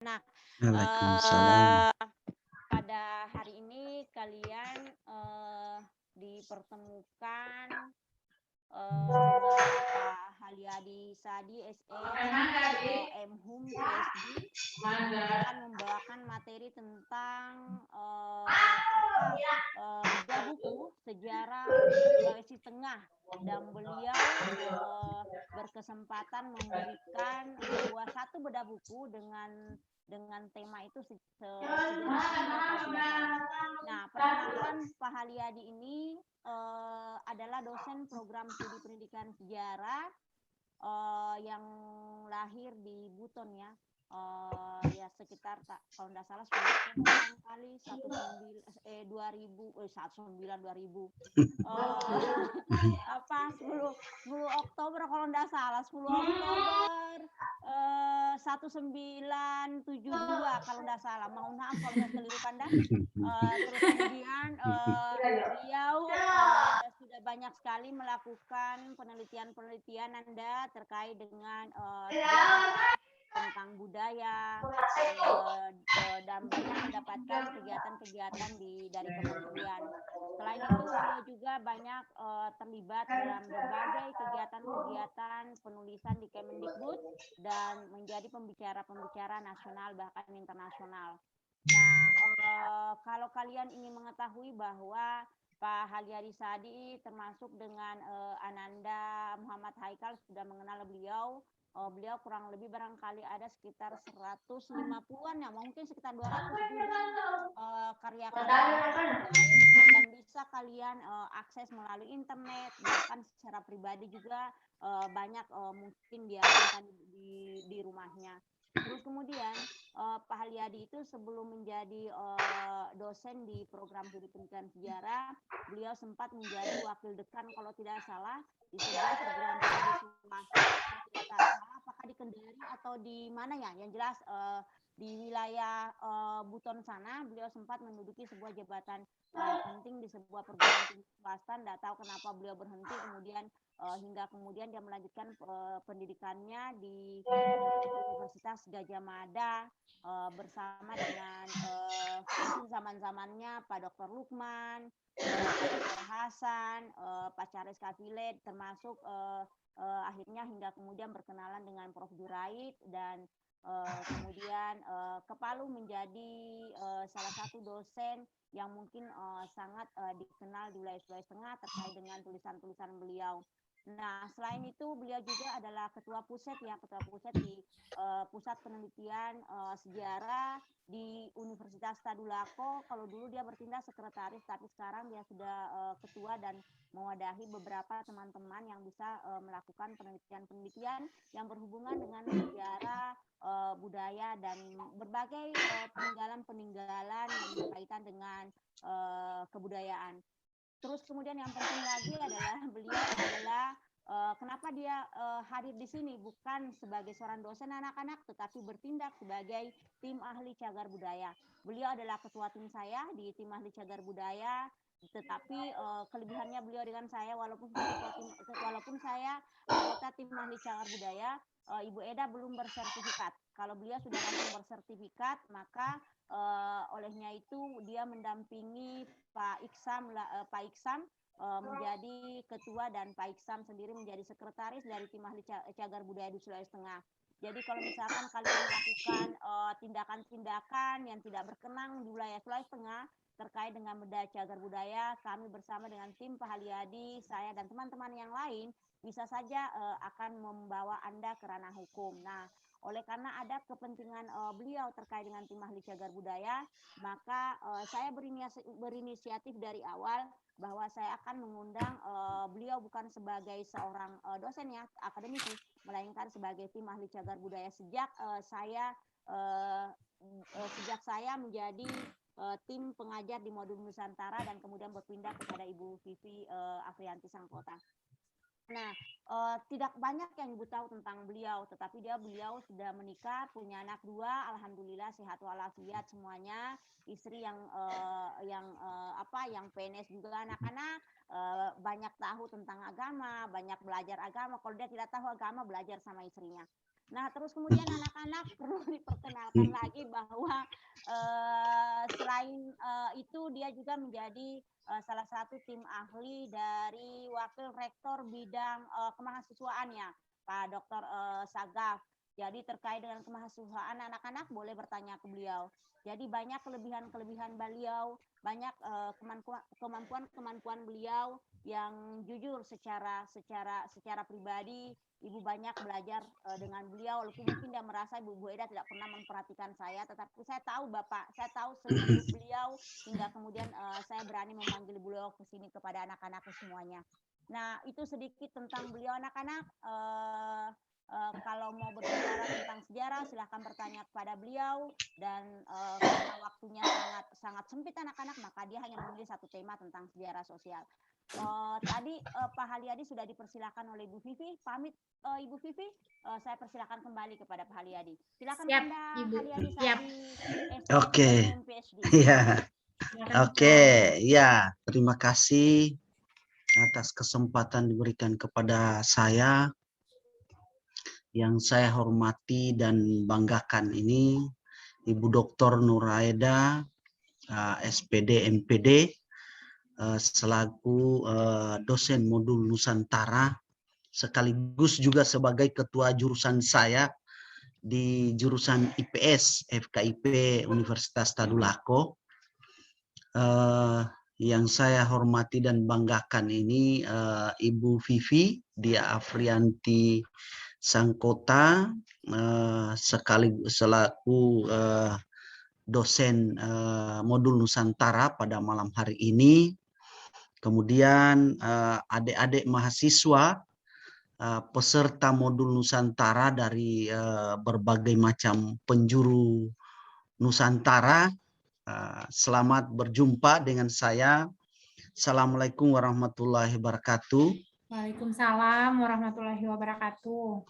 Nah, Waalaikumsalam. eee, pada hari ini kalian, dipertemukan, dengan Pak Haryadi Sadi, SE, M.Hum, PhD, yang akan membawakan materi tentang, bedah buku sejarah Sulawesi Tengah dan beliau, berkesempatan memberikan satu bedah buku dengan tema itu sejarah sosial kalau tidak salah. Nah, perkenalkan Pak Haryadi ini, adalah dosen program studi pendidikan sejarah, yang lahir di Buton ya, ya sekitar kalau nggak salah 10 Oktober barangkali 2000, apa 10 Oktober kalau nggak salah 10 Oktober 1972 kalau nggak salah. Mohon maaf kalau saya keliru Kanda. Terus kemudian beliau sudah banyak sekali melakukan penelitian-penelitian Anda terkait dengan sejarah, tentang budaya, dan banyak mendapatkan kegiatan-kegiatan dari kementerian. Selain itu beliau juga banyak terlibat dalam berbagai kegiatan-kegiatan penulisan di Kemendikbud dan menjadi pembicara-pembicara nasional bahkan internasional. Nah, kalau kalian ingin mengetahui bahwa Pak Haryadi Sadi termasuk dengan Ananda Muhammad Haikal sudah mengenal beliau. Beliau kurang lebih barangkali ada sekitar 150-an ya, mungkin sekitar 200 judul karya-karya beliau yang bisa kalian akses melalui internet, bahkan secara pribadi juga banyak mungkin dia simpan di rumahnya. Terus kemudian Pak Haryadi itu sebelum menjadi dosen di program studi pendidikan sejarah, beliau sempat menjadi wakil dekan kalau tidak salah di sebuah perguruan tinggi swasta kalau tidak salah apakah di Kendari atau di mana ya, yang jelas di wilayah Buton sana beliau sempat menduduki sebuah jabatan penting di sebuah perguruan tinggi swasta. Tidak tahu kenapa beliau berhenti kemudian hingga kemudian dia melanjutkan pendidikannya di Universitas Gajah Mada bersama dengan mungkin zaman-zamannya Pak Dr. Lukman, Pak Dr. Hasan, Pak Charles Kafilet, termasuk akhirnya hingga kemudian berkenalan dengan Prof. Jurait dan kemudian ke Palu menjadi salah satu dosen yang mungkin sangat dikenal di wilayah Sulawesi Tengah terkait dengan tulisan-tulisan beliau. Nah, selain itu beliau juga adalah ketua Puset ya, ketua Puset di Pusat Penelitian Sejarah di Universitas Tadulako. Kalau dulu dia bertindak sekretaris, tapi sekarang dia sudah ketua dan mewadahi beberapa teman-teman yang bisa melakukan penelitian-penelitian yang berhubungan dengan sejarah, budaya dan berbagai peninggalan-peninggalan yang berkaitan dengan kebudayaan. Terus kemudian yang penting lagi adalah beliau adalah kenapa dia hadir di sini bukan sebagai seorang dosen anak-anak tetapi bertindak sebagai tim ahli cagar budaya. Beliau adalah ketua tim saya di tim ahli cagar budaya, tetapi kelebihannya beliau dengan saya walaupun saya anggota tim ahli cagar budaya, Ibu Eda belum bersertifikat. Kalau beliau sudah langsung bersertifikat, maka olehnya itu dia mendampingi Pak Iksam menjadi ketua dan Pak Iksam sendiri menjadi sekretaris dari tim ahli cagar budaya di Sulawesi Tengah. Jadi kalau misalkan kalian melakukan tindakan-tindakan yang tidak berkenan di wilayah Sulawesi Tengah terkait dengan bedah cagar budaya, kami bersama dengan tim Pak Haryadi, saya dan teman-teman yang lain bisa saja akan membawa Anda ke ranah hukum. Nah, oleh karena ada kepentingan beliau terkait dengan tim ahli cagar budaya, maka saya berinisiatif dari awal bahwa saya akan mengundang beliau bukan sebagai seorang dosen ya akademisi, melainkan sebagai tim ahli cagar budaya sejak saya menjadi tim pengajar di modul Nusantara dan kemudian berpindah kepada Ibu Vivi Afrianti Sangkota. Nah, tidak banyak yang Ibu tahu tentang beliau, tetapi beliau sudah menikah, punya anak 2, alhamdulillah sehat walafiat semuanya. Istri yang PNS juga anak-anak, banyak tahu tentang agama, banyak belajar agama. Kalau dia tidak tahu agama, belajar sama istrinya. Nah, terus kemudian anak-anak perlu diperkenalkan lagi bahwa selain itu dia juga menjadi salah satu tim ahli dari wakil rektor bidang kemahasiswaannya, Pak Dr. Sagaf. Jadi terkait dengan kemahasiswaan anak-anak boleh bertanya ke beliau. Jadi banyak kelebihan-kelebihan beliau, banyak kemampuan beliau yang jujur secara pribadi. Ibu banyak belajar dengan beliau, walaupun mungkin dia merasa Ibu Eda tidak pernah memperhatikan saya, tetapi saya tahu Bapak, saya tahu seluk-beluk beliau hingga kemudian saya berani memanggil beliau ke sini kepada anak-anak semuanya. Nah, itu sedikit tentang beliau anak-anak. Kalau mau berbicara tentang sejarah, silahkan bertanya kepada beliau. Dan karena waktunya sangat sempit anak-anak, maka dia hanya memilih satu tema tentang sejarah sosial. Tadi Pak Halyadi sudah dipersilakan oleh Ibu Vivi. Pamit Ibu Vivi, saya persilakan kembali kepada Pak Halyadi. Silakan Siap, Anda, Ibu. Halyadi Siap. Sari, Oke. PhD. Ya, Silakan, oke. Pak. Ya, terima kasih atas kesempatan diberikan kepada saya. Yang saya hormati dan banggakan ini Ibu Dr. Nuraida, SPD MPD, selaku dosen modul Nusantara, sekaligus juga sebagai ketua jurusan saya di jurusan IPS FKIP Universitas Tadulako. Yang saya hormati dan banggakan ini Ibu Vivi Dia Afrianti Sangkota, sekaligus selaku dosen modul Nusantara pada malam hari ini. Kemudian adik-adik mahasiswa peserta modul Nusantara dari berbagai macam penjuru Nusantara. Selamat berjumpa dengan saya. Assalamualaikum warahmatullahi wabarakatuh. Waalaikumsalam warahmatullahi wabarakatuh.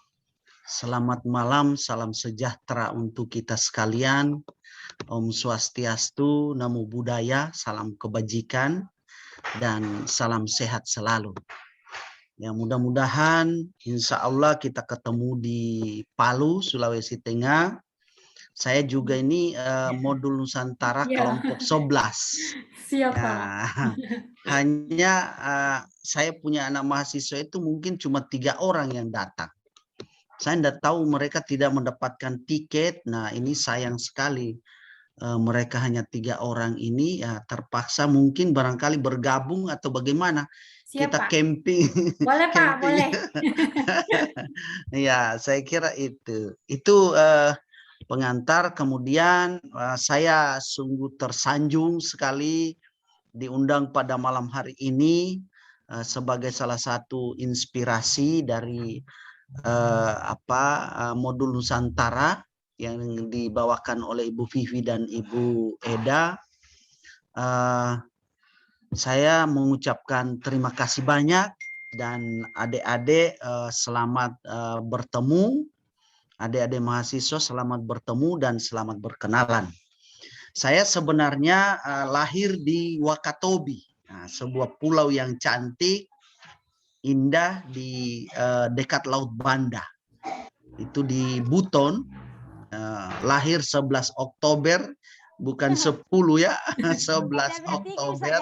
Selamat malam, salam sejahtera untuk kita sekalian. Om Swastiastu, Namo Buddhaya, salam kebajikan, dan salam sehat selalu. Ya, mudah-mudahan insya Allah kita ketemu di Palu, Sulawesi Tengah. Saya juga ini modul Nusantara kelompok 11. Siap, ya, Pak. Hanya saya punya anak mahasiswa itu mungkin cuma 3 orang yang datang. Saya tidak tahu mereka tidak mendapatkan tiket. Nah, ini sayang sekali. Mereka hanya 3 orang ini ya terpaksa mungkin barangkali bergabung atau bagaimana. Siap, Kita Pak. camping. Boleh, Pak, boleh. Ya, saya kira itu. Itu pengantar. Kemudian saya sungguh tersanjung sekali diundang pada malam hari ini sebagai salah satu inspirasi dari modul Nusantara yang dibawakan oleh Ibu Vivi dan Ibu Eda. Saya mengucapkan terima kasih banyak dan adik-adik selamat bertemu. Adik-adik mahasiswa selamat bertemu dan selamat berkenalan. Saya sebenarnya lahir di Wakatobi, sebuah pulau yang cantik, indah di dekat Laut Banda. Itu di Buton, lahir 11 Oktober, bukan 10 ya, 11 Oktober.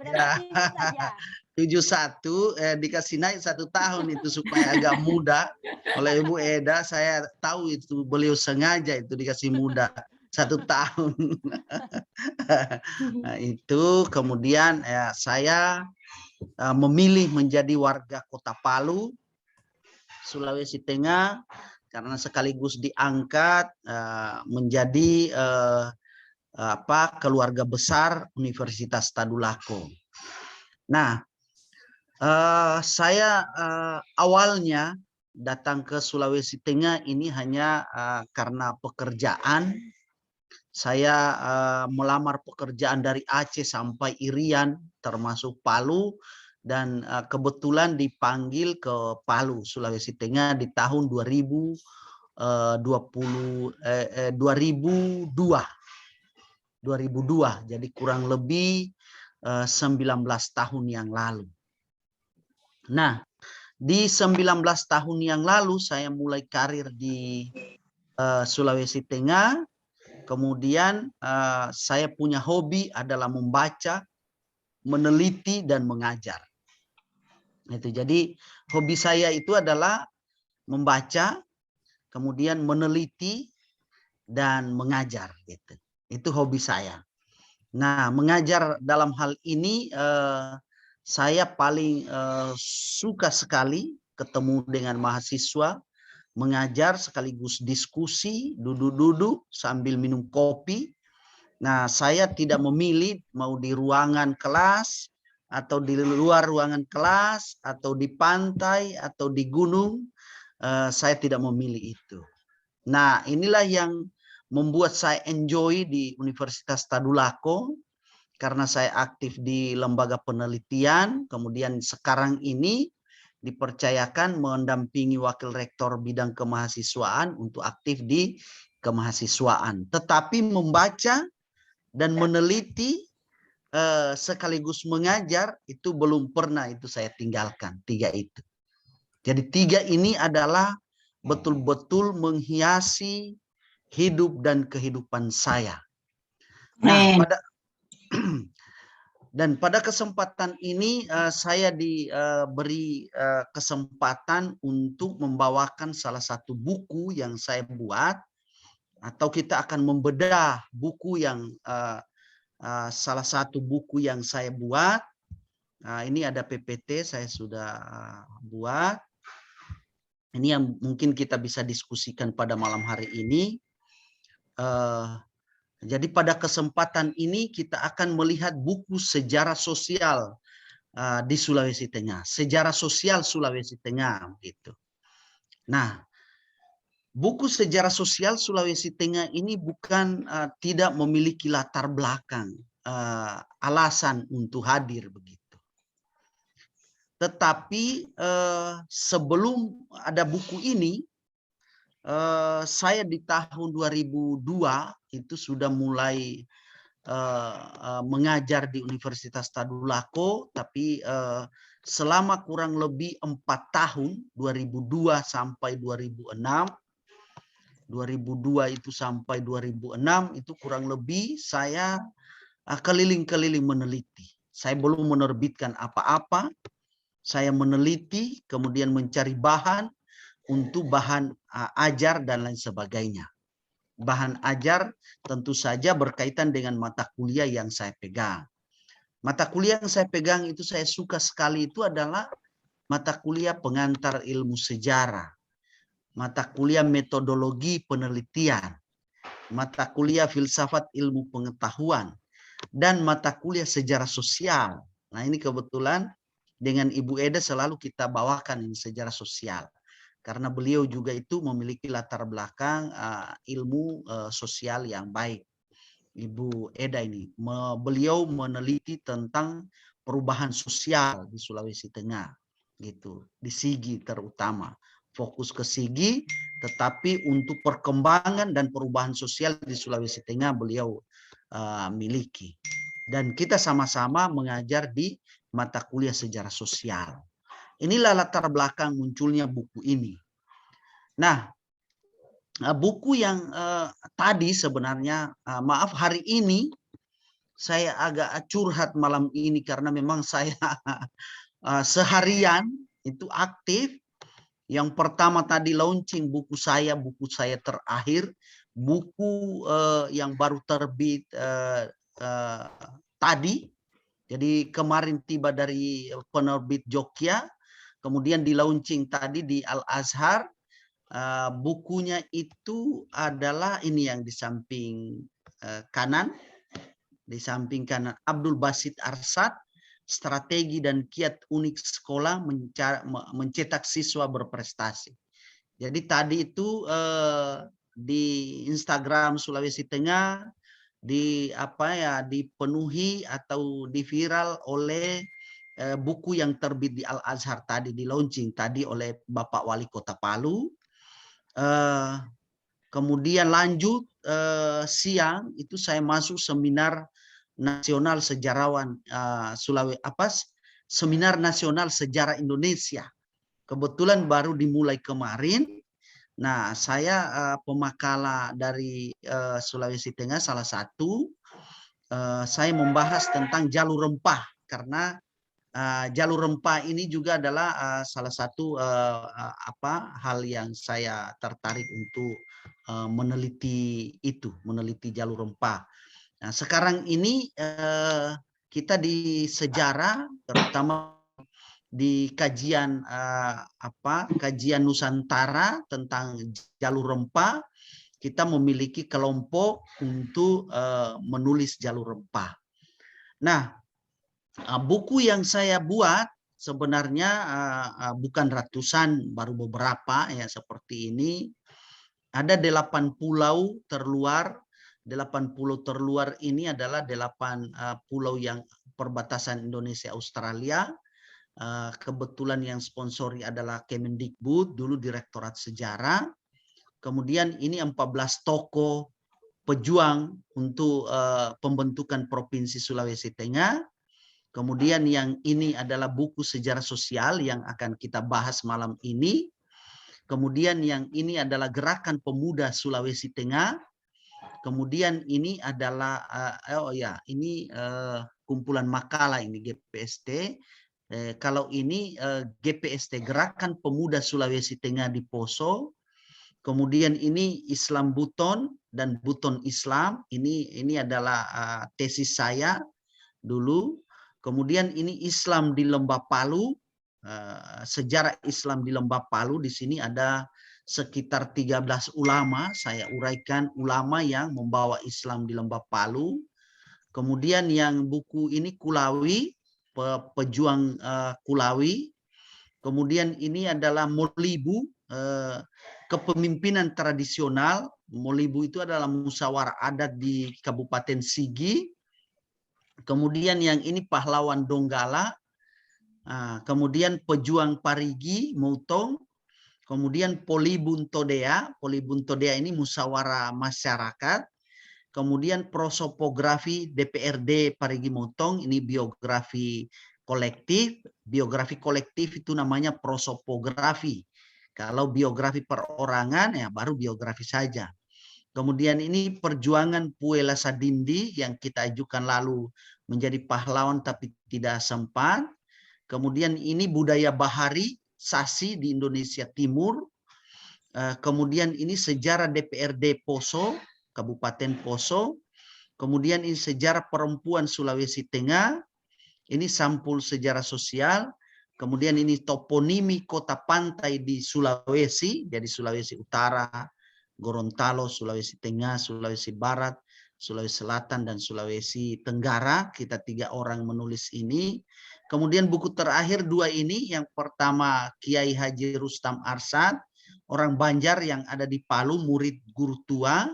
Ya, 71 dikasih naik 1 tahun itu supaya agak muda. Oleh Ibu Eda, saya tahu itu beliau sengaja itu dikasih muda 1 tahun. Nah, itu kemudian saya memilih menjadi warga Kota Palu, Sulawesi Tengah, karena sekaligus diangkat menjadi keluarga besar Universitas Tadulako. Nah, saya awalnya datang ke Sulawesi Tengah ini hanya karena pekerjaan. Saya melamar pekerjaan dari Aceh sampai Irian, termasuk Palu, dan kebetulan dipanggil ke Palu, Sulawesi Tengah di tahun 2002. Jadi kurang lebih 19 tahun yang lalu. Nah, Di 19 tahun yang lalu saya mulai karir di Sulawesi Tengah. Kemudian saya punya hobi adalah membaca, meneliti, dan mengajar. Itu jadi hobi saya itu adalah membaca, kemudian meneliti, dan mengajar. Gitu. Itu hobi saya. Nah, mengajar dalam hal ini saya paling suka sekali ketemu dengan mahasiswa, mengajar sekaligus diskusi, duduk-duduk sambil minum kopi. Nah, saya tidak memilih mau di ruangan kelas, atau di luar ruangan kelas, atau di pantai, atau di gunung. Saya tidak memilih itu. Nah, inilah yang membuat saya enjoy di Universitas Tadulako, karena saya aktif di lembaga penelitian, kemudian sekarang ini dipercayakan mendampingi wakil rektor bidang kemahasiswaan untuk aktif di kemahasiswaan. Tetapi membaca dan meneliti sekaligus mengajar itu belum pernah itu saya tinggalkan, 3 itu. Jadi 3 ini adalah betul-betul menghiasi hidup dan kehidupan saya. Nah, pada kesempatan ini saya diberi kesempatan untuk membawakan salah satu buku yang saya buat, atau kita akan membedah buku yang salah satu buku yang saya buat. Ini ada PPT saya sudah buat. Ini yang mungkin kita bisa diskusikan pada malam hari ini. Jadi pada kesempatan ini kita akan melihat buku sejarah sosial di Sulawesi Tengah, sejarah sosial Sulawesi Tengah, gitu. Nah, buku sejarah sosial Sulawesi Tengah ini bukan tidak memiliki latar belakang, alasan untuk hadir begitu. Tetapi sebelum ada buku ini, saya di tahun 2002 itu sudah mulai mengajar di Universitas Tadulako, tapi selama kurang lebih 4 tahun, 2002 sampai 2006, 2002 itu sampai 2006 itu kurang lebih saya keliling-keliling meneliti. Saya belum menerbitkan apa-apa, saya meneliti, kemudian mencari bahan untuk bahan ajar dan lain sebagainya. Bahan ajar tentu saja berkaitan dengan mata kuliah yang saya pegang. Mata kuliah yang saya pegang itu saya suka sekali itu adalah mata kuliah pengantar ilmu sejarah, mata kuliah metodologi penelitian, mata kuliah filsafat ilmu pengetahuan, dan mata kuliah sejarah sosial. Nah, ini kebetulan dengan Ibu Eda selalu kita bawakan ini sejarah sosial. Karena beliau juga itu memiliki latar belakang ilmu sosial yang baik. Ibu Eda ini, beliau meneliti tentang perubahan sosial di Sulawesi Tengah, gitu. Di Sigi terutama, fokus ke Sigi, tetapi untuk perkembangan dan perubahan sosial di Sulawesi Tengah beliau miliki. Dan kita sama-sama mengajar di mata kuliah sejarah sosial. Inilah latar belakang munculnya buku ini. Nah, buku yang tadi sebenarnya, maaf hari ini saya agak curhat malam ini karena memang saya seharian itu aktif. Yang pertama tadi launching buku saya terakhir, buku yang baru terbit tadi. Jadi kemarin tiba dari penerbit Jogja, kemudian di launching tadi di Al-Azhar. Bukunya itu adalah ini yang di samping kanan, Abdul Basit Arsad, Strategi dan Kiat Unik Sekolah Mencetak Siswa Berprestasi. Jadi tadi itu di Instagram Sulawesi Tengah dipenuhi atau diviral oleh buku yang terbit di Al-Azhar tadi, di launching tadi oleh Bapak Wali Kota Palu. Kemudian lanjut siang itu saya masuk seminar nasional sejarawan Seminar Nasional Sejarah Indonesia Kebetulan baru dimulai kemarin. Nah, saya pemakala dari Sulawesi Tengah salah satu. Saya membahas tentang jalur rempah karena jalur rempah ini juga adalah salah satu hal yang saya tertarik untuk meneliti itu, meneliti jalur rempah. Nah, sekarang ini kita di sejarah, terutama di kajian kajian Nusantara tentang jalur rempah, kita memiliki kelompok untuk menulis jalur rempah. Nah, buku yang saya buat sebenarnya bukan ratusan, baru beberapa ya seperti ini. Ada 8 pulau terluar. 8 pulau terluar ini adalah 8 pulau yang perbatasan Indonesia Australia. Kebetulan yang sponsori adalah Kemendikbud, dulu Direktorat Sejarah. Kemudian ini 14 tokoh pejuang untuk pembentukan Provinsi Sulawesi Tengah. Kemudian yang ini adalah buku sejarah sosial yang akan kita bahas malam ini. Kemudian yang ini adalah Gerakan Pemuda Sulawesi Tengah. Kemudian ini adalah kumpulan makalah ini GPST. Kalau ini GPST Gerakan Pemuda Sulawesi Tengah di Poso. Kemudian ini Islam Buton dan Buton Islam. Ini adalah tesis saya dulu. Kemudian ini Islam di Lembah Palu, sejarah Islam di Lembah Palu. Di sini ada sekitar 13 ulama, saya uraikan ulama yang membawa Islam di Lembah Palu. Kemudian yang buku ini Kulawi, pejuang Kulawi. Kemudian ini adalah Molibu, kepemimpinan tradisional. Molibu itu adalah musyawarah adat di Kabupaten Sigi. Kemudian yang ini pahlawan Donggala. Kemudian pejuang Parigi, Moutong. Kemudian Polibuntodea. Polibuntodea ini musyawarah masyarakat. Kemudian prosopografi DPRD Parigi Moutong, ini biografi kolektif. Biografi kolektif itu namanya prosopografi. Kalau biografi perorangan ya baru biografi saja. Kemudian ini perjuangan Puela Sadindi yang kita ajukan lalu menjadi pahlawan tapi tidak sempat. Kemudian ini budaya Bahari, Sasi di Indonesia Timur. Kemudian ini sejarah DPRD Poso, Kabupaten Poso. Kemudian ini sejarah perempuan Sulawesi Tengah. Ini sampul sejarah sosial. Kemudian ini toponimi kota pantai di Sulawesi, jadi Sulawesi Utara, Gorontalo, Sulawesi Tengah, Sulawesi Barat, Sulawesi Selatan, dan Sulawesi Tenggara. Kita 3 orang menulis ini. Kemudian buku terakhir 2 ini, yang pertama Kiai Haji Rustam Arsad, orang Banjar yang ada di Palu, murid guru tua.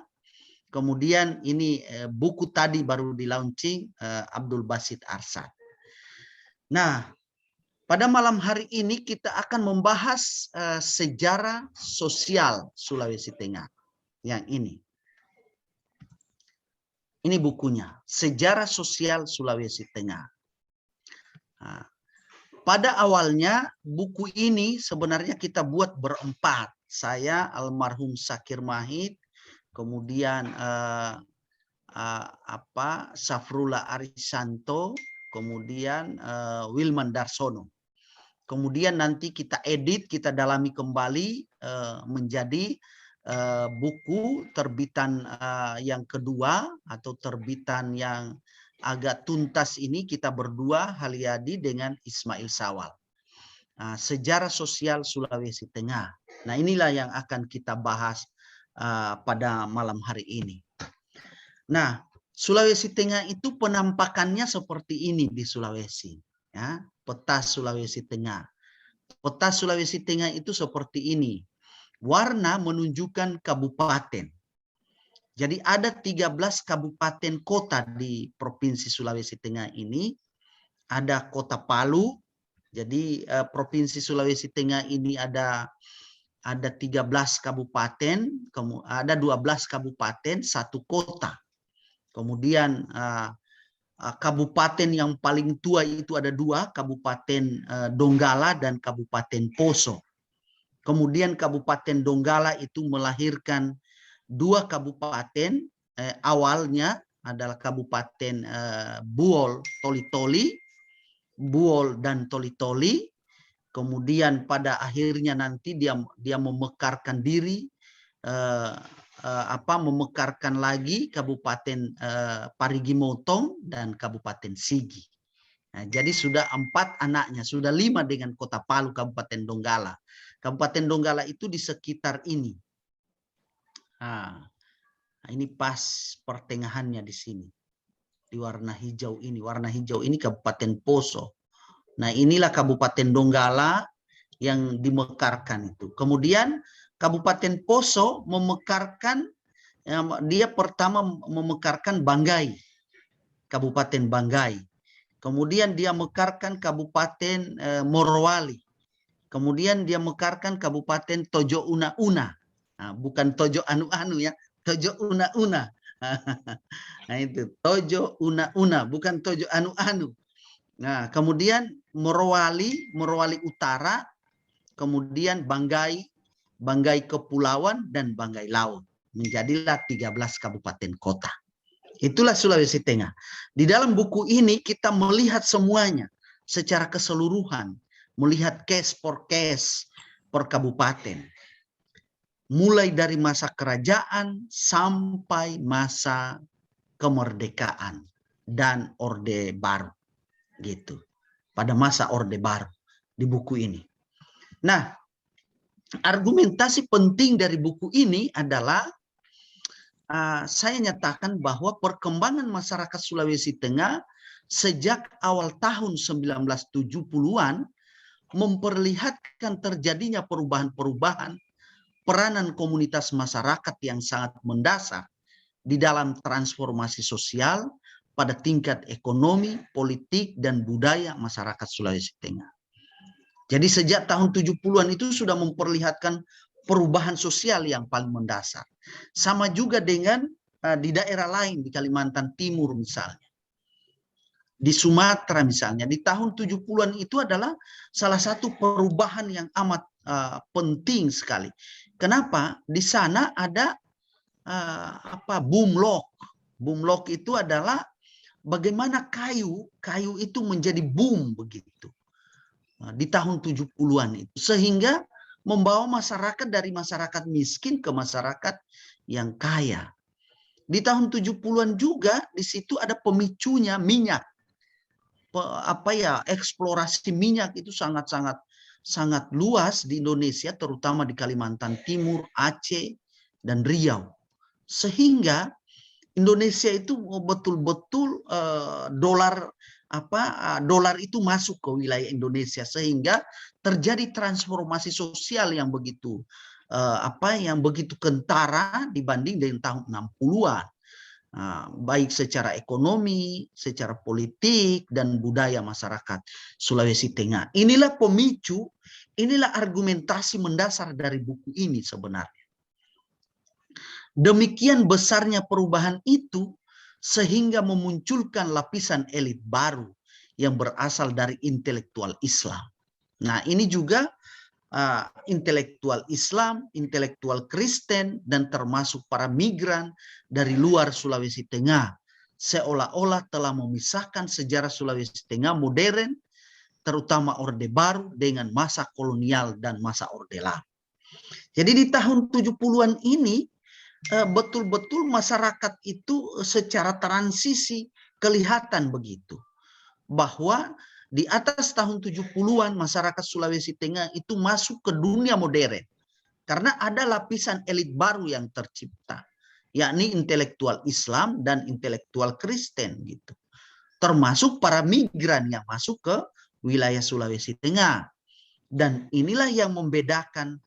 Kemudian ini buku tadi baru di launching Abdul Basit Arsad. Nah, pada malam hari ini kita akan membahas sejarah sosial Sulawesi Tengah. Yang ini. Ini bukunya, Sejarah Sosial Sulawesi Tengah. Nah, pada awalnya buku ini sebenarnya kita buat berempat. Saya, almarhum Sakir Mahid, kemudian Safrullah Arisanto, kemudian Wilman Darsono. Kemudian nanti kita edit, kita dalami kembali menjadi buku terbitan yang kedua atau terbitan yang agak tuntas ini kita berdua, Halyadi dengan Ismail Sawal. Sejarah Sosial Sulawesi Tengah. Nah, inilah yang akan kita bahas pada malam hari ini. Nah, Sulawesi Tengah itu penampakannya seperti ini di Sulawesi. Ya, peta Sulawesi Tengah. Peta Sulawesi Tengah itu seperti ini. Warna menunjukkan kabupaten. Jadi ada 13 kabupaten kota di Provinsi Sulawesi Tengah ini. Ada Kota Palu. Jadi Provinsi Sulawesi Tengah ini ada 13 kabupaten, ada 12 kabupaten, 1 kota. Kemudian kabupaten yang paling tua itu ada dua, Kabupaten Donggala dan Kabupaten Poso. Kemudian Kabupaten Donggala itu melahirkan dua kabupaten, awalnya adalah Kabupaten Buol Toli-Toli, Buol dan Toli-Toli. Kemudian pada akhirnya nanti dia memekarkan diri, memekarkan lagi Kabupaten Parigi Motong dan Kabupaten Sigi. Nah, jadi sudah 4 anaknya, sudah 5 dengan Kota Palu, Kabupaten Donggala. Kabupaten Donggala itu di sekitar ini. Nah, ini pas pertengahannya di sini, di warna hijau ini. Warna hijau ini Kabupaten Poso. Nah, inilah Kabupaten Donggala yang dimekarkan itu. Kemudian Kabupaten Poso memekarkan, dia pertama memekarkan Banggai, Kabupaten Banggai. Kemudian dia mekarkan Kabupaten Morowali. Kemudian dia mekarkan Kabupaten Tojo Una-Una. Nah, bukan Tojo Anu-Anu ya, Tojo Una-Una. Nah itu Tojo Una-Una, bukan Tojo Anu-Anu. Nah, kemudian Morowali Utara, kemudian Banggai Kepulauan, dan Banggai Laut. Menjadilah 13 kabupaten kota. Itulah Sulawesi Tengah. Di dalam buku ini kita melihat semuanya secara keseluruhan, melihat case per kabupaten. Mulai dari masa kerajaan sampai masa kemerdekaan dan Orde Baru. Gitu. Pada masa Orde Baru di buku ini. Nah, argumentasi penting dari buku ini adalah saya nyatakan bahwa perkembangan masyarakat Sulawesi Tengah sejak awal tahun 1970-an memperlihatkan terjadinya perubahan-perubahan peranan komunitas masyarakat yang sangat mendasar di dalam transformasi sosial pada tingkat ekonomi, politik, dan budaya masyarakat Sulawesi Tengah. Jadi sejak tahun 70-an itu sudah memperlihatkan perubahan sosial yang paling mendasar. Sama juga dengan di daerah lain, di Kalimantan Timur misalnya. Di Sumatera misalnya, di tahun 70-an itu adalah salah satu perubahan yang amat penting sekali. Kenapa? Di sana ada boom lock. Boom lock itu adalah bagaimana kayu itu menjadi boom begitu. Di tahun 70-an itu. Sehingga membawa masyarakat dari masyarakat miskin ke masyarakat yang kaya. Di tahun 70-an juga di situ ada pemicunya minyak. Eksplorasi minyak itu sangat luas di Indonesia, terutama di Kalimantan Timur, Aceh, dan Riau. Sehingga Indonesia itu betul-betul dolar itu masuk ke wilayah Indonesia, sehingga terjadi transformasi sosial yang begitu kentara dibanding dengan tahun 60-an. Baik secara ekonomi, secara politik, dan budaya masyarakat Sulawesi Tengah. Inilah pemicu, inilah argumentasi mendasar dari buku ini sebenarnya. Demikian besarnya perubahan itu sehingga memunculkan lapisan elit baru yang berasal dari intelektual Islam. Nah, ini juga intelektual Islam, intelektual Kristen, dan termasuk para migran dari luar Sulawesi Tengah, seolah-olah telah memisahkan sejarah Sulawesi Tengah modern, terutama Orde Baru, dengan masa kolonial dan masa Orde Lama. Jadi di tahun 70-an ini betul-betul masyarakat itu secara transisi kelihatan begitu, bahwa di atas tahun 70-an masyarakat Sulawesi Tengah itu masuk ke dunia modern. Karena ada lapisan elit baru yang tercipta, yakni intelektual Islam dan intelektual Kristen gitu. Termasuk para migran yang masuk ke wilayah Sulawesi Tengah. Dan inilah yang membedakan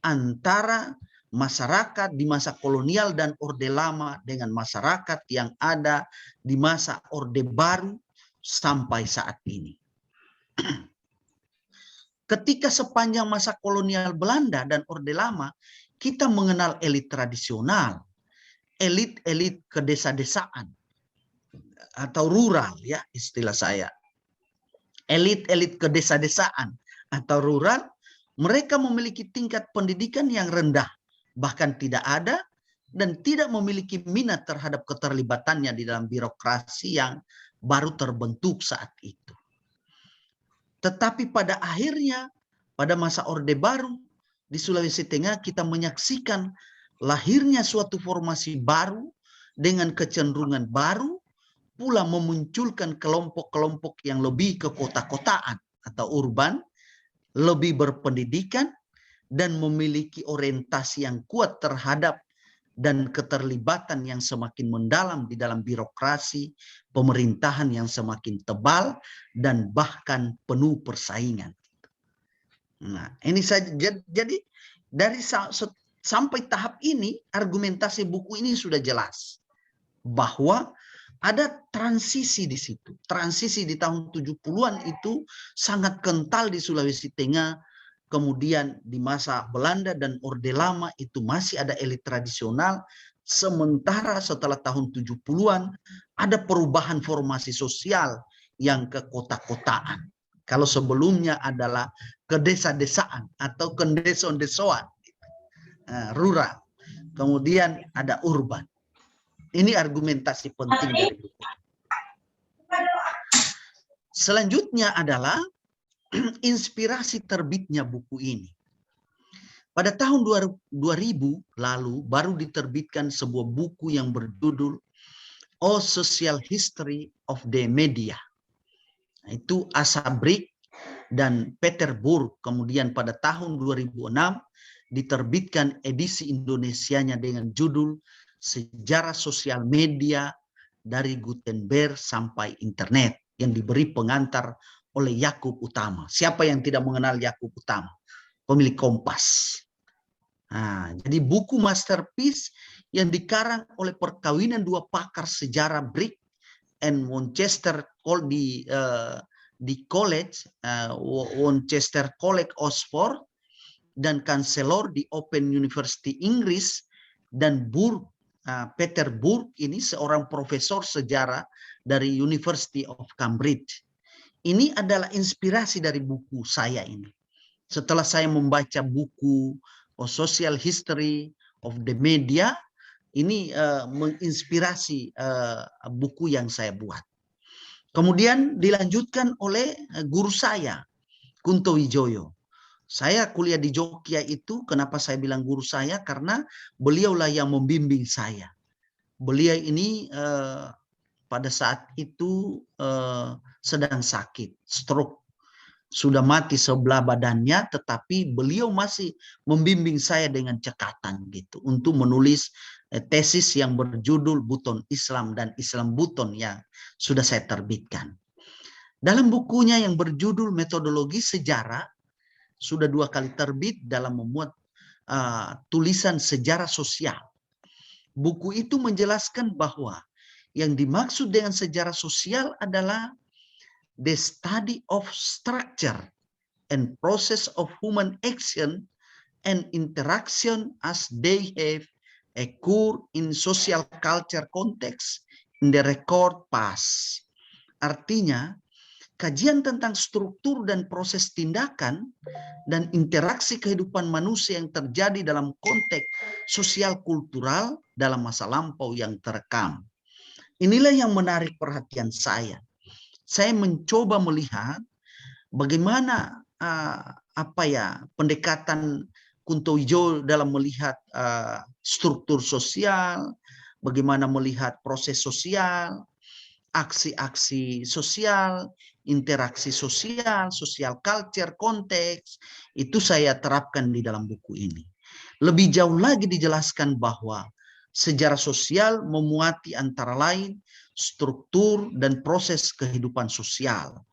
antara masyarakat di masa kolonial dan Orde Lama dengan masyarakat yang ada di masa Orde Baru sampai saat ini. Ketika sepanjang masa kolonial Belanda dan Orde Lama, kita mengenal elit tradisional, elit-elit kedesa-desaan. atau rural ya istilah saya. Elit-elit ke desa-desaan atau rural, mereka memiliki tingkat pendidikan yang rendah, bahkan tidak ada, dan tidak memiliki minat terhadap keterlibatannya di dalam birokrasi yang baru terbentuk saat itu. Tetapi pada akhirnya, pada masa Orde Baru di Sulawesi Tengah, kita menyaksikan lahirnya suatu formasi baru dengan kecenderungan baru, pula memunculkan kelompok-kelompok yang lebih ke kota-kotaan atau urban, lebih berpendidikan, dan memiliki orientasi yang kuat terhadap dan keterlibatan yang semakin mendalam di dalam birokrasi, pemerintahan yang semakin tebal, dan bahkan penuh persaingan. Nah, ini saja. Jadi dari sampai tahap ini, argumentasi buku ini sudah jelas bahwa ada transisi di situ. Transisi di tahun 70-an itu sangat kental di Sulawesi Tengah. Kemudian di masa Belanda dan Orde Lama itu masih ada elit tradisional. Sementara setelah tahun 70-an ada perubahan formasi sosial yang ke kota-kotaan. Kalau sebelumnya adalah ke desa-desaan atau ke deson-desoan, rural. Kemudian ada urban. Ini argumentasi penting dari buku. Selanjutnya adalah inspirasi terbitnya buku ini. Pada tahun 2000 lalu baru diterbitkan sebuah buku yang berjudul A Social History of the Media. Itu Asa Brik dan Peter Burg. Kemudian pada tahun 2006 diterbitkan edisi Indonesianya dengan judul Sejarah Sosial Media dari Gutenberg sampai Internet, yang diberi pengantar oleh Yakub Utama. Siapa yang tidak mengenal Yakub Utama? Pemilik Kompas. Nah, jadi buku masterpiece yang dikarang oleh perkawinan dua pakar sejarah Brick and Winchester di college, Winchester College Oxford, dan kanselor di Open University Inggris, dan Burg, Peter Burg ini seorang profesor sejarah dari University of Cambridge. Ini adalah inspirasi dari buku saya ini. Setelah saya membaca buku Social History of the Media, ini menginspirasi buku yang saya buat. Kemudian dilanjutkan oleh guru saya, Kunto Wijoyo. Saya kuliah di Jogja itu, kenapa saya bilang guru saya? Karena beliaulah yang membimbing saya. Beliau ini pada saat itu sedang sakit, stroke. Sudah mati sebelah badannya, tetapi beliau masih membimbing saya dengan cekatan gitu untuk menulis tesis yang berjudul Buton Islam dan Islam Buton yang sudah saya terbitkan. Dalam bukunya yang berjudul Metodologi Sejarah, sudah 2 kali terbit dalam memuat tulisan sejarah sosial. Buku itu menjelaskan bahwa yang dimaksud dengan sejarah sosial adalah the study of structure and process of human action and interaction as they have occurred in social culture context in the record past. Artinya, kajian tentang struktur dan proses tindakan dan interaksi kehidupan manusia yang terjadi dalam konteks sosial kultural dalam masa lampau yang terekam. Inilah yang menarik perhatian saya. Saya mencoba melihat bagaimana pendekatan Kunto Wijoyo dalam melihat struktur sosial, bagaimana melihat proses sosial, aksi-aksi sosial, interaksi sosial, social culture, konteks, itu saya terapkan di dalam buku ini. Lebih jauh lagi dijelaskan bahwa sejarah sosial memuati antara lain struktur dan proses kehidupan sosial,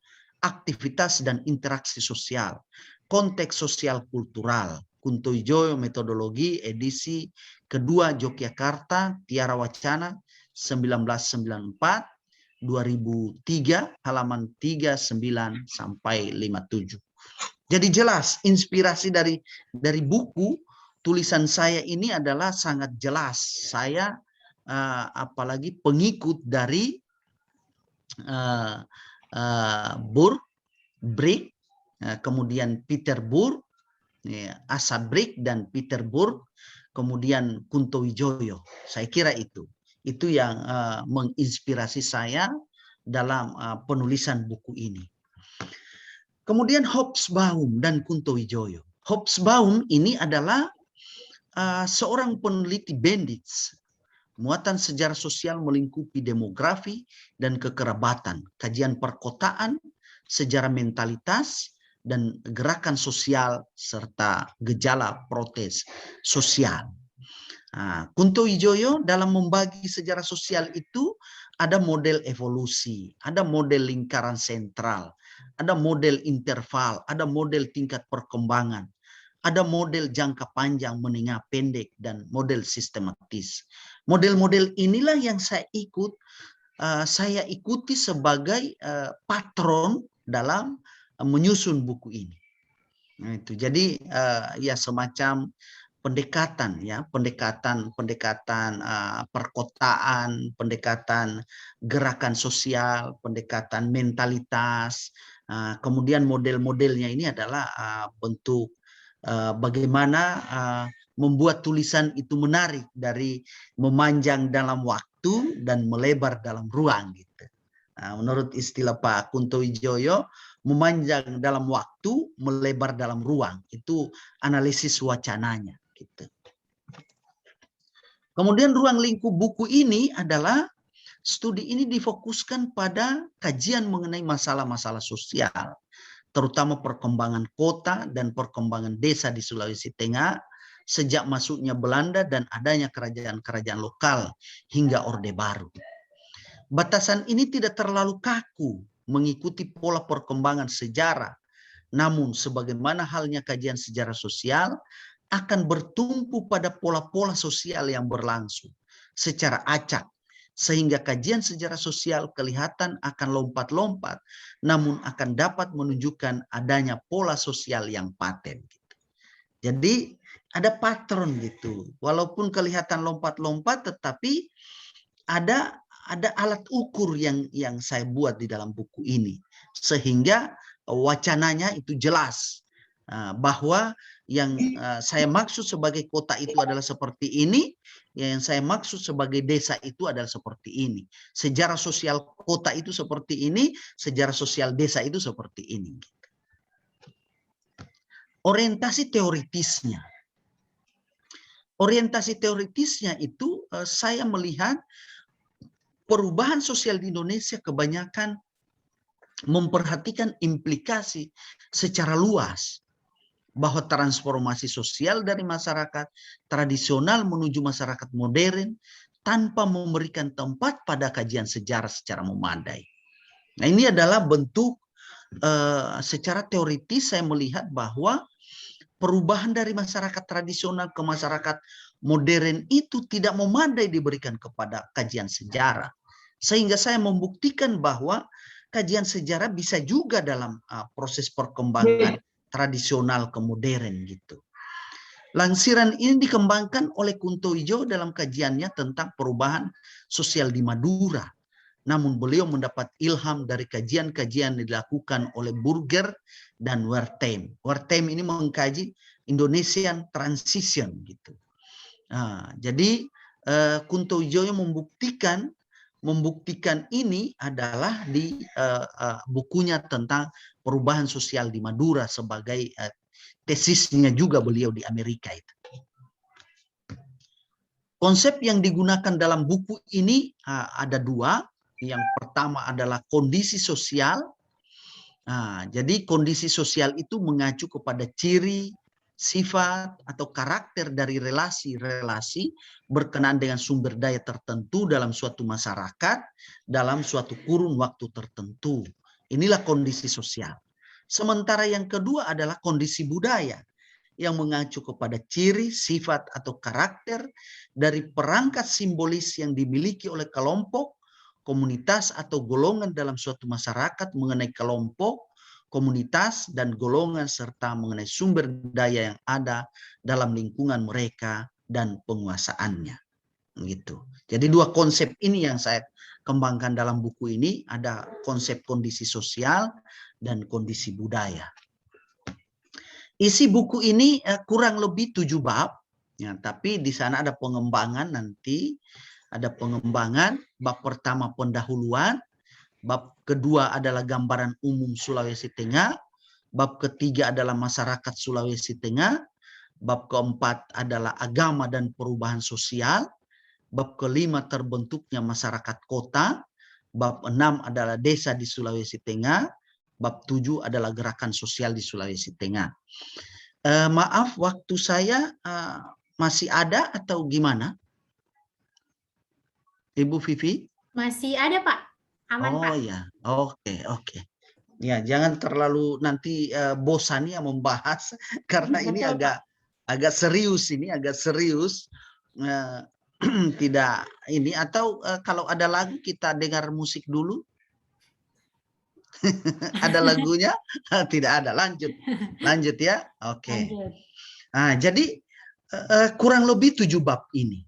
aktivitas dan interaksi sosial, konteks sosial kultural. Kunto Wijoyo Metodologi edisi kedua Yogyakarta, Tiara Wacana 1994, 2003, halaman 39 sampai 57. Jadi jelas inspirasi dari buku tulisan saya ini adalah sangat jelas. Saya apalagi pengikut dari Burg, Brick, kemudian Petersburg, Asa Brick dan Petersburg, kemudian Kunto Wijoyo. Saya kira itu yang menginspirasi saya dalam penulisan buku ini. Kemudian Hobsbawm dan Kunto Wijoyo. Hobsbawm ini adalah seorang peneliti Bendix. Muatan sejarah sosial melingkupi demografi dan kekerabatan, kajian perkotaan, sejarah mentalitas, dan gerakan sosial serta gejala protes sosial. Kunto Wijoyo dalam membagi sejarah sosial itu ada model evolusi, ada model lingkaran sentral, ada model interval, ada model tingkat perkembangan, ada model jangka panjang, menengah, pendek, dan model sistematis. Model-model inilah yang saya ikuti sebagai patron dalam menyusun buku ini. Nah, itu jadi ya semacam pendekatan perkotaan, pendekatan gerakan sosial, pendekatan mentalitas. Kemudian model-modelnya ini adalah bentuk bagaimana membuat tulisan itu menarik dari memanjang dalam waktu dan melebar dalam ruang gitu. Menurut istilah Pak Kunto Wijoyo, memanjang dalam waktu, melebar dalam ruang. Itu analisis wacananya. Gitu. Kemudian ruang lingkup buku ini adalah studi ini difokuskan pada kajian mengenai masalah-masalah sosial, terutama perkembangan kota dan perkembangan desa di Sulawesi Tengah sejak masuknya Belanda dan adanya kerajaan-kerajaan lokal hingga Orde Baru. Batasan ini tidak terlalu kaku mengikuti pola perkembangan sejarah, namun sebagaimana halnya kajian sejarah sosial akan bertumpu pada pola-pola sosial yang berlangsung secara acak, sehingga kajian sejarah sosial kelihatan akan lompat-lompat, namun akan dapat menunjukkan adanya pola sosial yang paten. Jadi ada patron gitu, walaupun kelihatan lompat-lompat, tetapi ada alat ukur yang saya buat di dalam buku ini, sehingga wacananya itu jelas bahwa yang saya maksud sebagai kota itu adalah seperti ini, yang saya maksud sebagai desa itu adalah seperti ini. Sejarah sosial kota itu seperti ini, sejarah sosial desa itu seperti ini. Orientasi teoritisnya. Orientasi teoritisnya itu saya melihat perubahan sosial di Indonesia kebanyakan memperhatikan implikasi secara luas bahwa transformasi sosial dari masyarakat tradisional menuju masyarakat modern tanpa memberikan tempat pada kajian sejarah secara memadai. Nah, ini adalah bentuk secara teoritis saya melihat bahwa perubahan dari masyarakat tradisional ke masyarakat modern itu tidak memadai diberikan kepada kajian sejarah. Sehingga saya membuktikan bahwa kajian sejarah bisa juga dalam proses perkembangan tradisional ke modern gitu. Lansiran ini dikembangkan oleh Kunto Wijoyo dalam kajiannya tentang perubahan sosial di Madura. Namun beliau mendapat ilham dari kajian-kajian yang dilakukan oleh Burger dan Wertheim. Wertheim ini mengkaji Indonesian Transition gitu. Jadi Kunto Wijoyo membuktikan ini adalah di bukunya tentang perubahan sosial di Madura sebagai tesisnya juga beliau di Amerika itu. Konsep yang digunakan dalam buku ini ada dua. Yang pertama adalah kondisi sosial. Jadi kondisi sosial itu mengacu kepada ciri, sifat, atau karakter dari relasi-relasi berkenaan dengan sumber daya tertentu dalam suatu masyarakat, dalam suatu kurun waktu tertentu. Inilah kondisi sosial. Sementara yang kedua adalah kondisi budaya yang mengacu kepada ciri, sifat, atau karakter dari perangkat simbolis yang dimiliki oleh kelompok, komunitas, atau golongan dalam suatu masyarakat mengenai kelompok, komunitas, dan golongan serta mengenai sumber daya yang ada dalam lingkungan mereka dan penguasaannya. Gitu. Jadi dua konsep ini yang saya kembangkan dalam buku ini ada konsep kondisi sosial dan kondisi budaya. Isi buku ini kurang lebih 7 bab, ya, tapi di sana ada pengembangan nanti, ada pengembangan. Bab pertama pendahuluan, bab kedua adalah gambaran umum Sulawesi Tengah, bab ketiga adalah masyarakat Sulawesi Tengah, bab keempat adalah agama dan perubahan sosial, bab kelima terbentuknya masyarakat kota, bab 6 adalah desa di Sulawesi Tengah, bab 7 adalah gerakan sosial di Sulawesi Tengah. Maaf, waktu saya masih ada atau gimana? Ibu Vivi? Masih ada, Pak. Aman, Pak. Oh ya, oke. Ya, jangan terlalu nanti bosan ya membahas karena ini Betul, Pak. agak serius. Tidak ini, atau kalau ada lagu kita dengar musik dulu. Ada lagunya? Tidak ada. Lanjut ya. Oke. Lanjut. Nah, jadi kurang lebih 7 bab ini.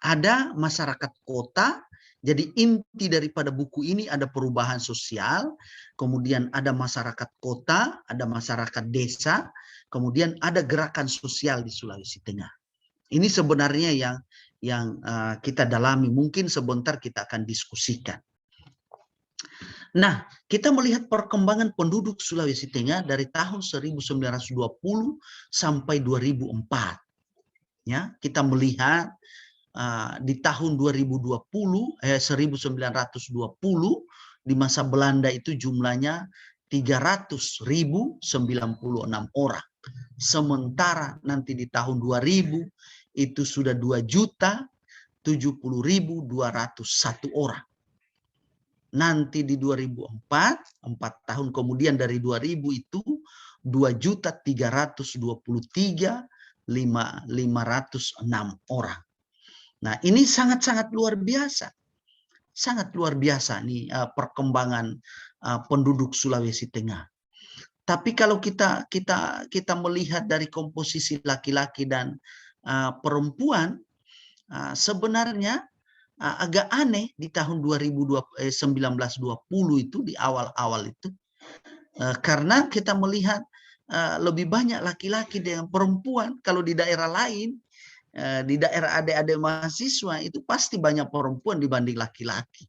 Ada masyarakat kota. Jadi inti daripada buku ini ada perubahan sosial, kemudian ada masyarakat kota, ada masyarakat desa, kemudian ada gerakan sosial di Sulawesi Tengah. Ini sebenarnya yang kita dalami, mungkin sebentar kita akan diskusikan. Nah, kita melihat perkembangan penduduk Sulawesi Tengah dari tahun 1920 sampai 2004. Ya, kita melihat di tahun 1920 di masa Belanda itu jumlahnya 300.096 orang. Sementara nanti di tahun 2000 itu sudah 2.070.201 orang. Nanti di 2004, 4 tahun kemudian dari 2000 itu 2.323.506 orang. Nah, ini sangat-sangat luar biasa. Sangat luar biasa nih perkembangan penduduk Sulawesi Tengah. Tapi kalau kita melihat dari komposisi laki-laki dan perempuan, sebenarnya agak aneh di tahun 1920 itu, di awal-awal itu, karena kita melihat lebih banyak laki-laki dengan perempuan. Kalau di daerah lain, di daerah adik-adik mahasiswa itu pasti banyak perempuan dibanding laki-laki,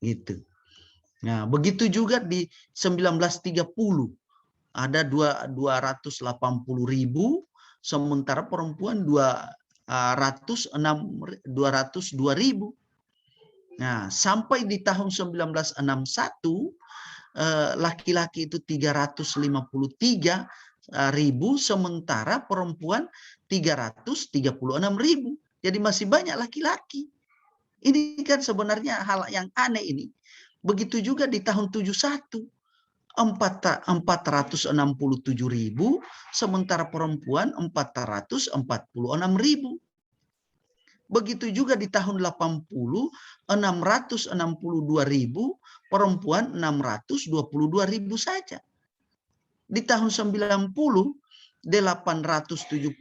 gitu. Nah, begitu juga di 1930 ada 280.000, sementara perempuan 202.000. Nah, sampai di tahun 1961 laki-laki itu 353.000, sementara perempuan 336.000. Jadi masih banyak laki-laki. Ini kan sebenarnya hal yang aneh ini. Begitu juga di tahun 71, 467.000, sementara perempuan 446.000. Begitu juga di tahun 80, 662.000, perempuan 622.000 saja. Di tahun 90, 876.000,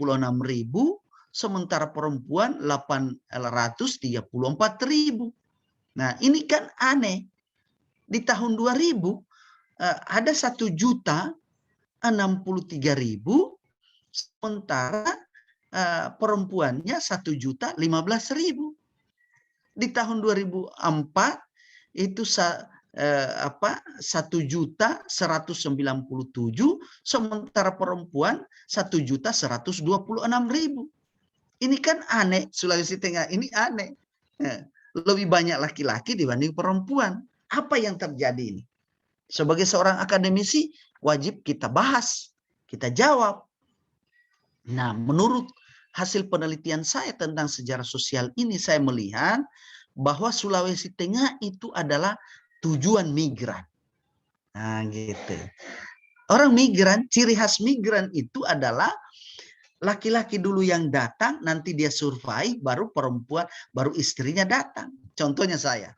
sementara perempuan 834.000. Nah, ini kan aneh. Di tahun 2000 ada 1.063.000, sementara perempuannya 1.015.000. Di tahun 2004 itu 1.197.000, sementara perempuan 1.126.000. Ini kan aneh, Sulawesi Tengah ini aneh. Lebih banyak laki-laki dibanding perempuan. Apa yang terjadi ini? Sebagai seorang akademisi wajib kita bahas, kita jawab. Nah, menurut hasil penelitian saya tentang sejarah sosial ini, saya melihat bahwa Sulawesi Tengah itu adalah tujuan migran. Nah, gitu. Orang migran, ciri khas migran itu adalah laki-laki dulu yang datang, nanti dia survive, baru perempuan, baru istrinya datang. Contohnya saya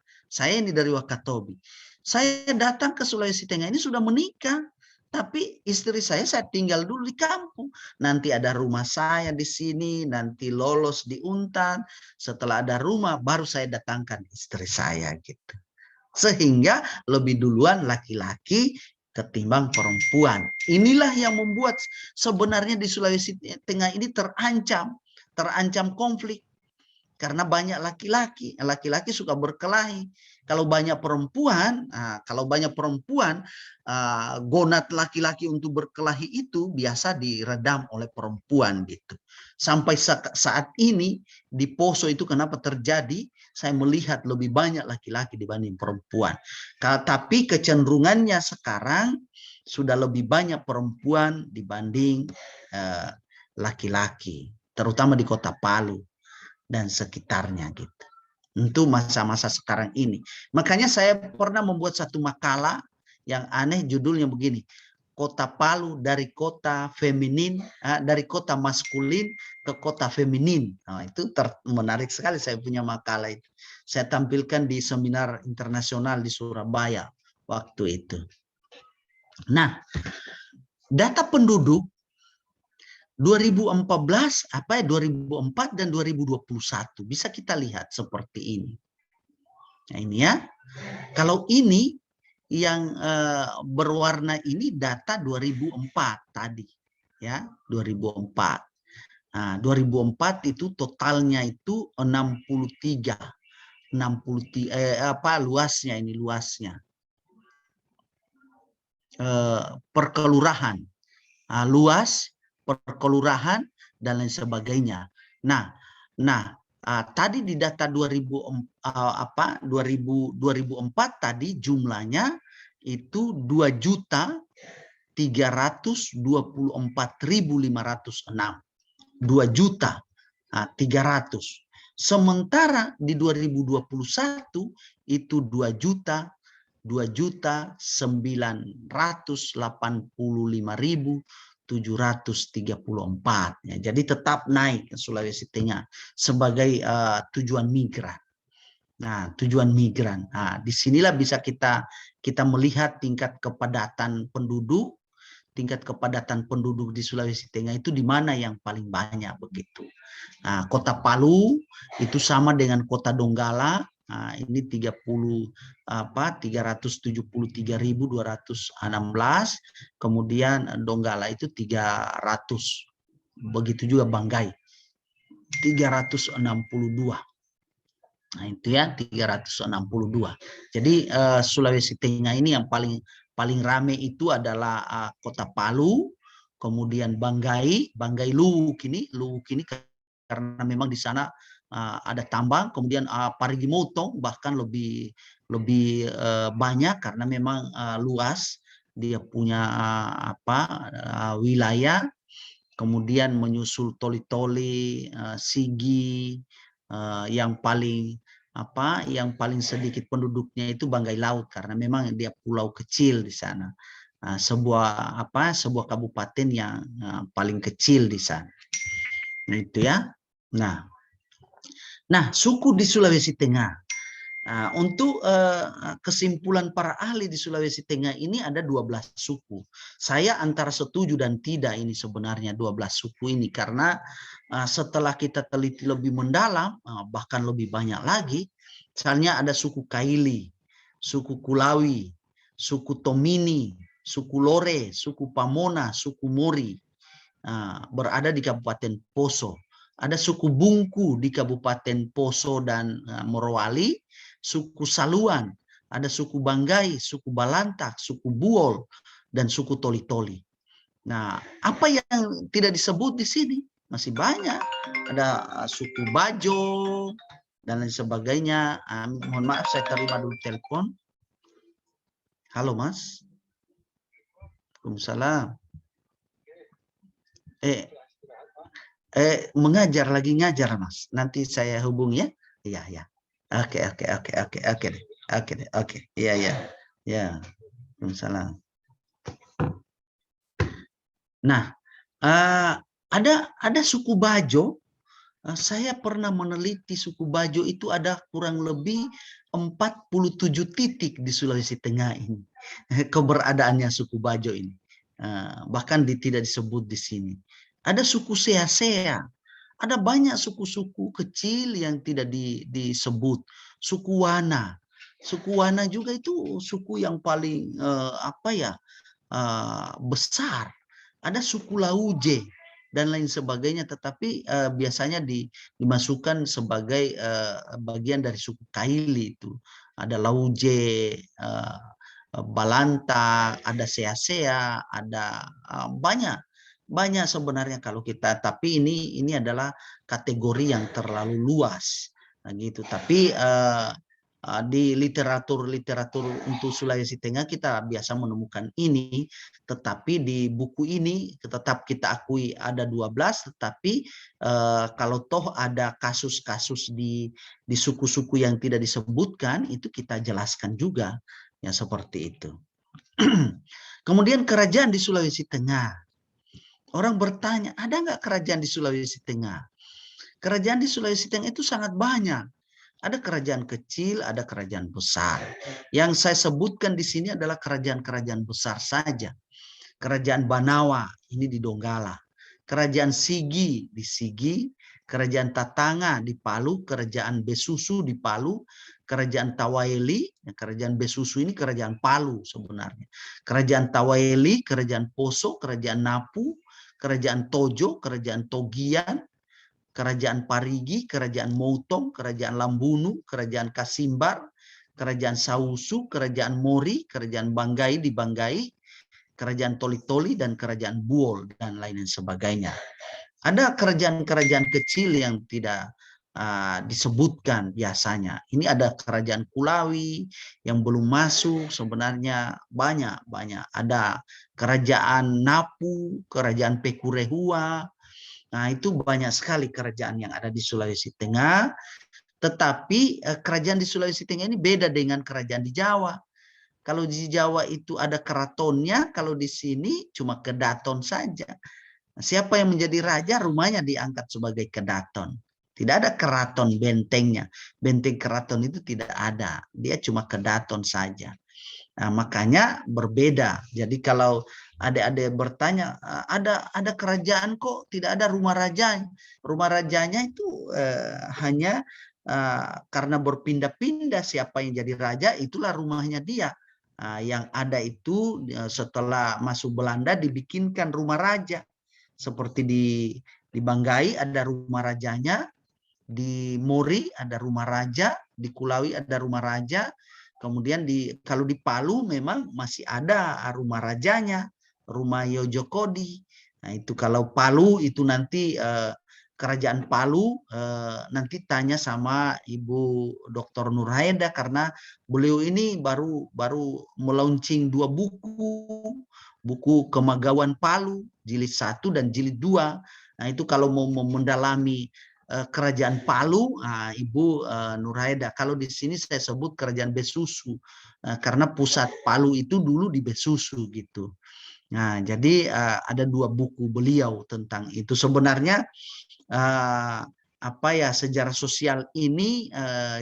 ini dari Wakatobi. Saya datang ke Sulawesi Tengah ini sudah menikah. Tapi istri saya tinggal dulu di kampung. Nanti ada rumah saya di sini, nanti lolos di Untan. Setelah ada rumah, baru saya datangkan istri saya gitu. Sehingga lebih duluan laki-laki ketimbang perempuan. Inilah yang membuat sebenarnya di Sulawesi Tengah ini terancam konflik. Karena banyak laki-laki suka berkelahi. Kalau banyak perempuan, gonat laki-laki untuk berkelahi itu biasa diredam oleh perempuan gitu. Sampai saat ini di Poso itu kenapa terjadi? Saya melihat lebih banyak laki-laki dibanding perempuan. Tapi kecenderungannya sekarang sudah lebih banyak perempuan dibanding laki-laki, terutama di Kota Palu dan sekitarnya gitu. Untuk masa-masa sekarang ini. Makanya saya pernah membuat satu makalah yang aneh, judulnya begini. Kota Palu dari kota feminin, dari kota maskulin ke kota feminin. Nah, itu menarik sekali, saya punya makalah itu. Saya tampilkan di seminar internasional di Surabaya waktu itu. Nah, data penduduk 2014 2004 dan 2021 bisa kita lihat seperti ini. Nah, ini ya. Kalau ini yang berwarna ini data 2004 tadi ya, 2004. Nah, 2004 itu totalnya itu 63 luasnya ini per kelurahan. Luas per kelurahan dan lain sebagainya. Nah, tadi di data 2004 tadi jumlahnya itu 2.324.506. 2.300.000. Sementara di 2021 itu 2.985.734. Ya, jadi tetap naik ke Sulawesi Tengah sebagai tujuan migran. Nah, tujuan migran. Nah, disinilah bisa kita melihat tingkat kepadatan penduduk. Tingkat kepadatan penduduk di Sulawesi Tengah itu di mana yang paling banyak begitu. Nah, Kota Palu itu sama dengan Kota Donggala. Nah, ini 373.216, kemudian Donggala itu 300, begitu juga Banggai 362. Nah, itu ya 362. Jadi Sulawesi Tengah ini yang paling ramai itu adalah Kota Palu, kemudian Banggai Luwuk ini karena memang di sana ada tambang, kemudian Parigi Motong bahkan lebih banyak karena memang luas, dia punya wilayah, kemudian menyusul Toli-Toli, Sigi, yang paling sedikit penduduknya itu Banggai Laut karena memang dia pulau kecil di sana. Sebuah kabupaten yang paling kecil di sana. Nah, itu ya. Nah, suku di Sulawesi Tengah. Untuk kesimpulan para ahli di Sulawesi Tengah ini ada 12 suku. Saya antara setuju dan tidak ini sebenarnya 12 suku ini karena setelah kita teliti lebih mendalam, bahkan lebih banyak lagi, misalnya ada suku Kaili, suku Kulawi, suku Tomini, suku Lore, suku Pamona, suku Mori, berada di Kabupaten Poso. Ada suku Bungku di Kabupaten Poso dan Morowali, suku Saluan, ada suku Banggai, suku Balantak, suku Buol, dan suku Toli-Toli. Nah, apa yang tidak disebut di sini? Masih banyak. Ada suku Bajo, dan lain sebagainya. Mohon maaf, saya terima dulu telepon. Halo, Mas. Waalaikumsalam. Mengajar, lagi ngajar, Mas. Nanti saya hubungi ya. Iya, ya. Oke. Iya. Waalaikumsalam. Nah, ada suku Bajo. Saya pernah meneliti suku Bajo itu ada kurang lebih 47 titik di Sulawesi Tengah ini. Keberadaannya suku Bajo ini. bahkan tidak disebut di sini. Ada suku Seasea, ada banyak suku-suku kecil yang tidak disebut. Suku Wana juga itu suku yang paling besar. Ada suku Lauje dan lain sebagainya, tetapi biasanya dimasukkan sebagai bagian dari suku Kaili itu. Ada Lauje, Balanta, ada Seasea, ada banyak sebenarnya kalau kita, tapi ini adalah kategori yang terlalu luas, nah gitu. Tapi di literatur untuk Sulawesi Tengah kita biasa menemukan ini, tetapi di buku ini tetap kita akui ada 12, tetapi kalau toh ada kasus-kasus di suku-suku yang tidak disebutkan, itu kita jelaskan juga, ya seperti itu. Kemudian kerajaan di Sulawesi Tengah. Orang bertanya, ada nggak kerajaan di Sulawesi Tengah? Kerajaan di Sulawesi Tengah itu sangat banyak. Ada kerajaan kecil, ada kerajaan besar. Yang saya sebutkan di sini adalah kerajaan-kerajaan besar saja. Kerajaan Banawa, ini di Donggala. Kerajaan Sigi di Sigi. Kerajaan Tatanga di Palu. Kerajaan Besusu di Palu. Kerajaan Tawaeli, kerajaan Besusu ini kerajaan Palu sebenarnya. Kerajaan Tawaeli, kerajaan Poso, kerajaan Napu, kerajaan Tojo, kerajaan Togian, kerajaan Parigi, kerajaan Moutong, kerajaan Lambunu, kerajaan Kasimbar, kerajaan Sausu, kerajaan Mori, kerajaan Banggai di Banggai, kerajaan Toli-Toli, dan kerajaan Buol, dan lain sebagainya. Ada kerajaan-kerajaan kecil yang tidak disebutkan biasanya. Ini ada kerajaan Kulawi yang belum masuk, sebenarnya banyak. Ada kerajaan Napu, kerajaan Pekurehua. Nah, itu banyak sekali kerajaan yang ada di Sulawesi Tengah. Tetapi kerajaan di Sulawesi Tengah ini beda dengan kerajaan di Jawa. Kalau di Jawa itu ada keratonnya, kalau di sini cuma kedaton saja. Siapa yang menjadi raja, rumahnya diangkat sebagai kedaton. Tidak ada keraton bentengnya. Benteng keraton itu tidak ada. Dia cuma kedaton saja. Nah, makanya berbeda. Jadi kalau adik-adik bertanya, ada kerajaan kok tidak ada rumah raja. Rumah rajanya itu hanya karena berpindah-pindah siapa yang jadi raja, itulah rumahnya dia. Yang ada itu setelah masuk Belanda dibikinkan rumah raja. Seperti di Banggai ada rumah rajanya, di Mori ada rumah raja, di Kulawi ada rumah raja. Kemudian kalau di Palu memang masih ada rumah rajanya, rumah Yojokodi. Nah itu kalau Palu itu nanti kerajaan Palu nanti tanya sama Ibu Dr. Nurhaida, karena beliau ini baru melaunching 2 buku Kemagawan Palu jilid 1 dan jilid 2. Nah itu kalau mau mendalami kerajaan Palu, Ibu Nurhaida. Kalau di sini saya sebut kerajaan Besusu, karena pusat Palu itu dulu di Besusu gitu. Nah, jadi ada 2 buku beliau tentang itu. Sebenarnya sejarah sosial ini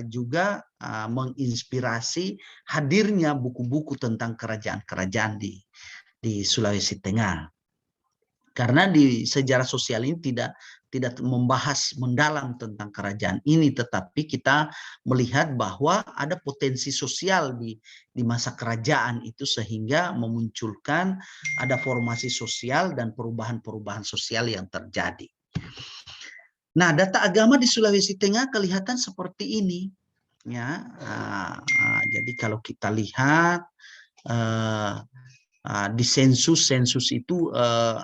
juga menginspirasi hadirnya buku-buku tentang kerajaan-kerajaan di Sulawesi Tengah. Karena di sejarah sosial ini tidak membahas mendalam tentang kerajaan ini, tetapi kita melihat bahwa ada potensi sosial di masa kerajaan itu sehingga memunculkan ada formasi sosial dan perubahan-perubahan sosial yang terjadi. Nah, data agama di Sulawesi Tengah kelihatan seperti ini, ya. Jadi kalau kita lihat di sensus itu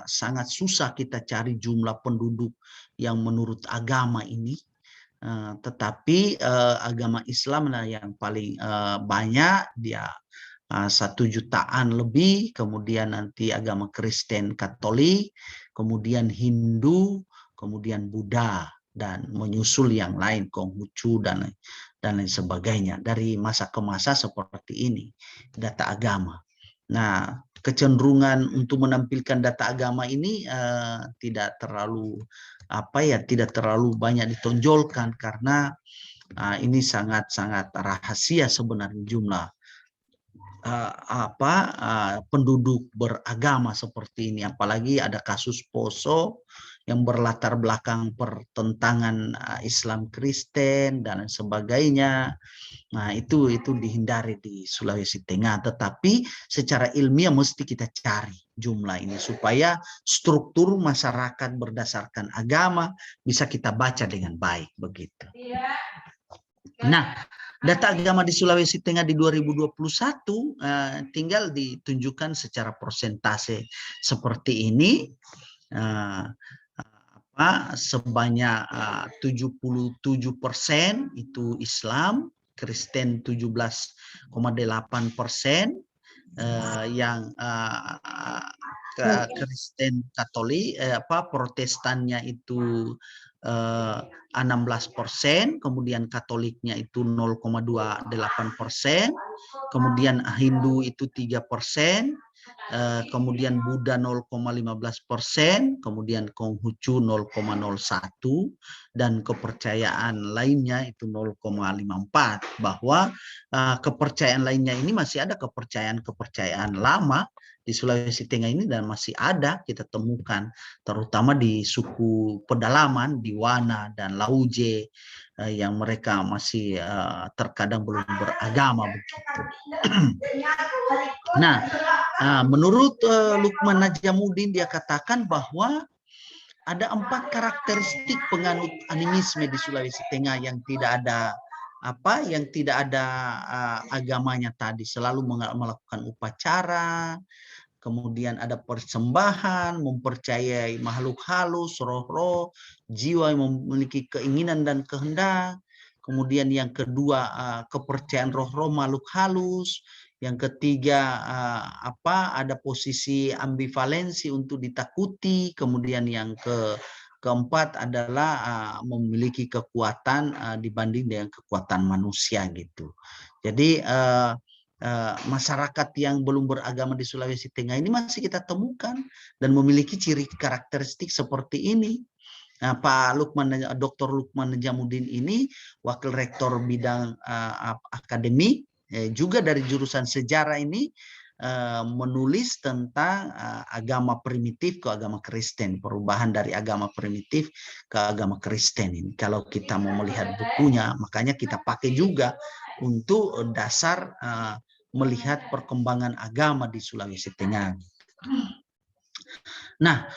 sangat susah kita cari jumlah penduduk yang menurut agama ini, tetapi agama Islam yang paling banyak, dia 1 jutaan lebih, kemudian nanti agama Kristen Katolik, kemudian Hindu, kemudian Buddha, dan menyusul yang lain Konghucu dan lain sebagainya. Dari masa ke masa seperti ini data agama. Nah, kecenderungan untuk menampilkan data agama ini tidak terlalu banyak ditonjolkan, karena ini sangat rahasia sebenarnya penduduk beragama seperti ini, apalagi ada kasus Poso yang berlatar belakang pertentangan Islam Kristen dan sebagainya. Nah, itu dihindari di Sulawesi Tengah, tetapi secara ilmiah mesti kita cari jumlah ini supaya struktur masyarakat berdasarkan agama bisa kita baca dengan baik begitu. Nah, data agama di Sulawesi Tengah di 2021 tinggal ditunjukkan secara persentase seperti ini. Sebanyak 77% itu Islam, Kristen 17,8%, yang Kristen Katolik, Protestannya itu 16%, kemudian Katoliknya itu 0,28%, kemudian Hindu itu 3%, kemudian Buddha 0,15%, kemudian Konghucu 0,01%, dan kepercayaan lainnya itu 0,54%. Bahwa kepercayaan lainnya ini masih ada kepercayaan lama di Sulawesi Tengah ini dan masih ada kita temukan, terutama di suku pedalaman di Wana dan Lauje yang mereka masih terkadang belum beragama begitu. Nah, menurut Lukman Najamuddin, dia katakan bahwa ada 4 karakteristik penganut animisme di Sulawesi Tengah yang tidak ada agamanya tadi, selalu melakukan upacara, kemudian ada persembahan, mempercayai makhluk halus, roh-roh, jiwa yang memiliki keinginan dan kehendak. Kemudian yang kedua, kepercayaan roh-roh makhluk halus. Yang ketiga, ada posisi ambivalensi untuk ditakuti. Kemudian yang keempat adalah memiliki kekuatan dibanding dengan kekuatan manusia gitu. Jadi masyarakat yang belum beragama di Sulawesi Tengah ini masih kita temukan dan memiliki ciri karakteristik seperti ini. Nah, Dr. Lukman Najamuddin ini wakil rektor bidang akademik, juga dari jurusan sejarah ini, menulis tentang agama primitif ke agama Kristen, perubahan dari agama primitif ke agama Kristen ini. Kalau kita mau melihat bukunya, makanya kita pakai juga untuk dasar melihat perkembangan agama di Sulawesi Tengah. Nah,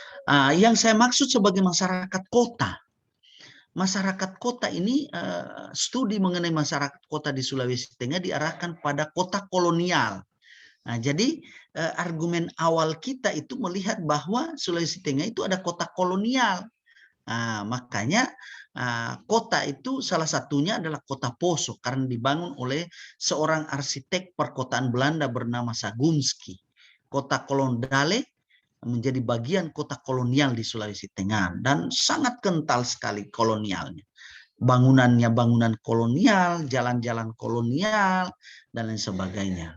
yang saya maksud sebagai masyarakat kota. Masyarakat kota ini, studi mengenai masyarakat kota di Sulawesi Tengah diarahkan pada kota kolonial. Nah, jadi argumen awal kita itu melihat bahwa Sulawesi Tengah itu ada kota kolonial. Makanya kota itu salah satunya adalah kota Poso karena dibangun oleh seorang arsitek perkotaan Belanda bernama Sagumski. Kota Kolondale menjadi bagian kota kolonial di Sulawesi Tengah dan sangat kental sekali kolonialnya. Bangunannya bangunan kolonial, jalan-jalan kolonial, dan lain sebagainya.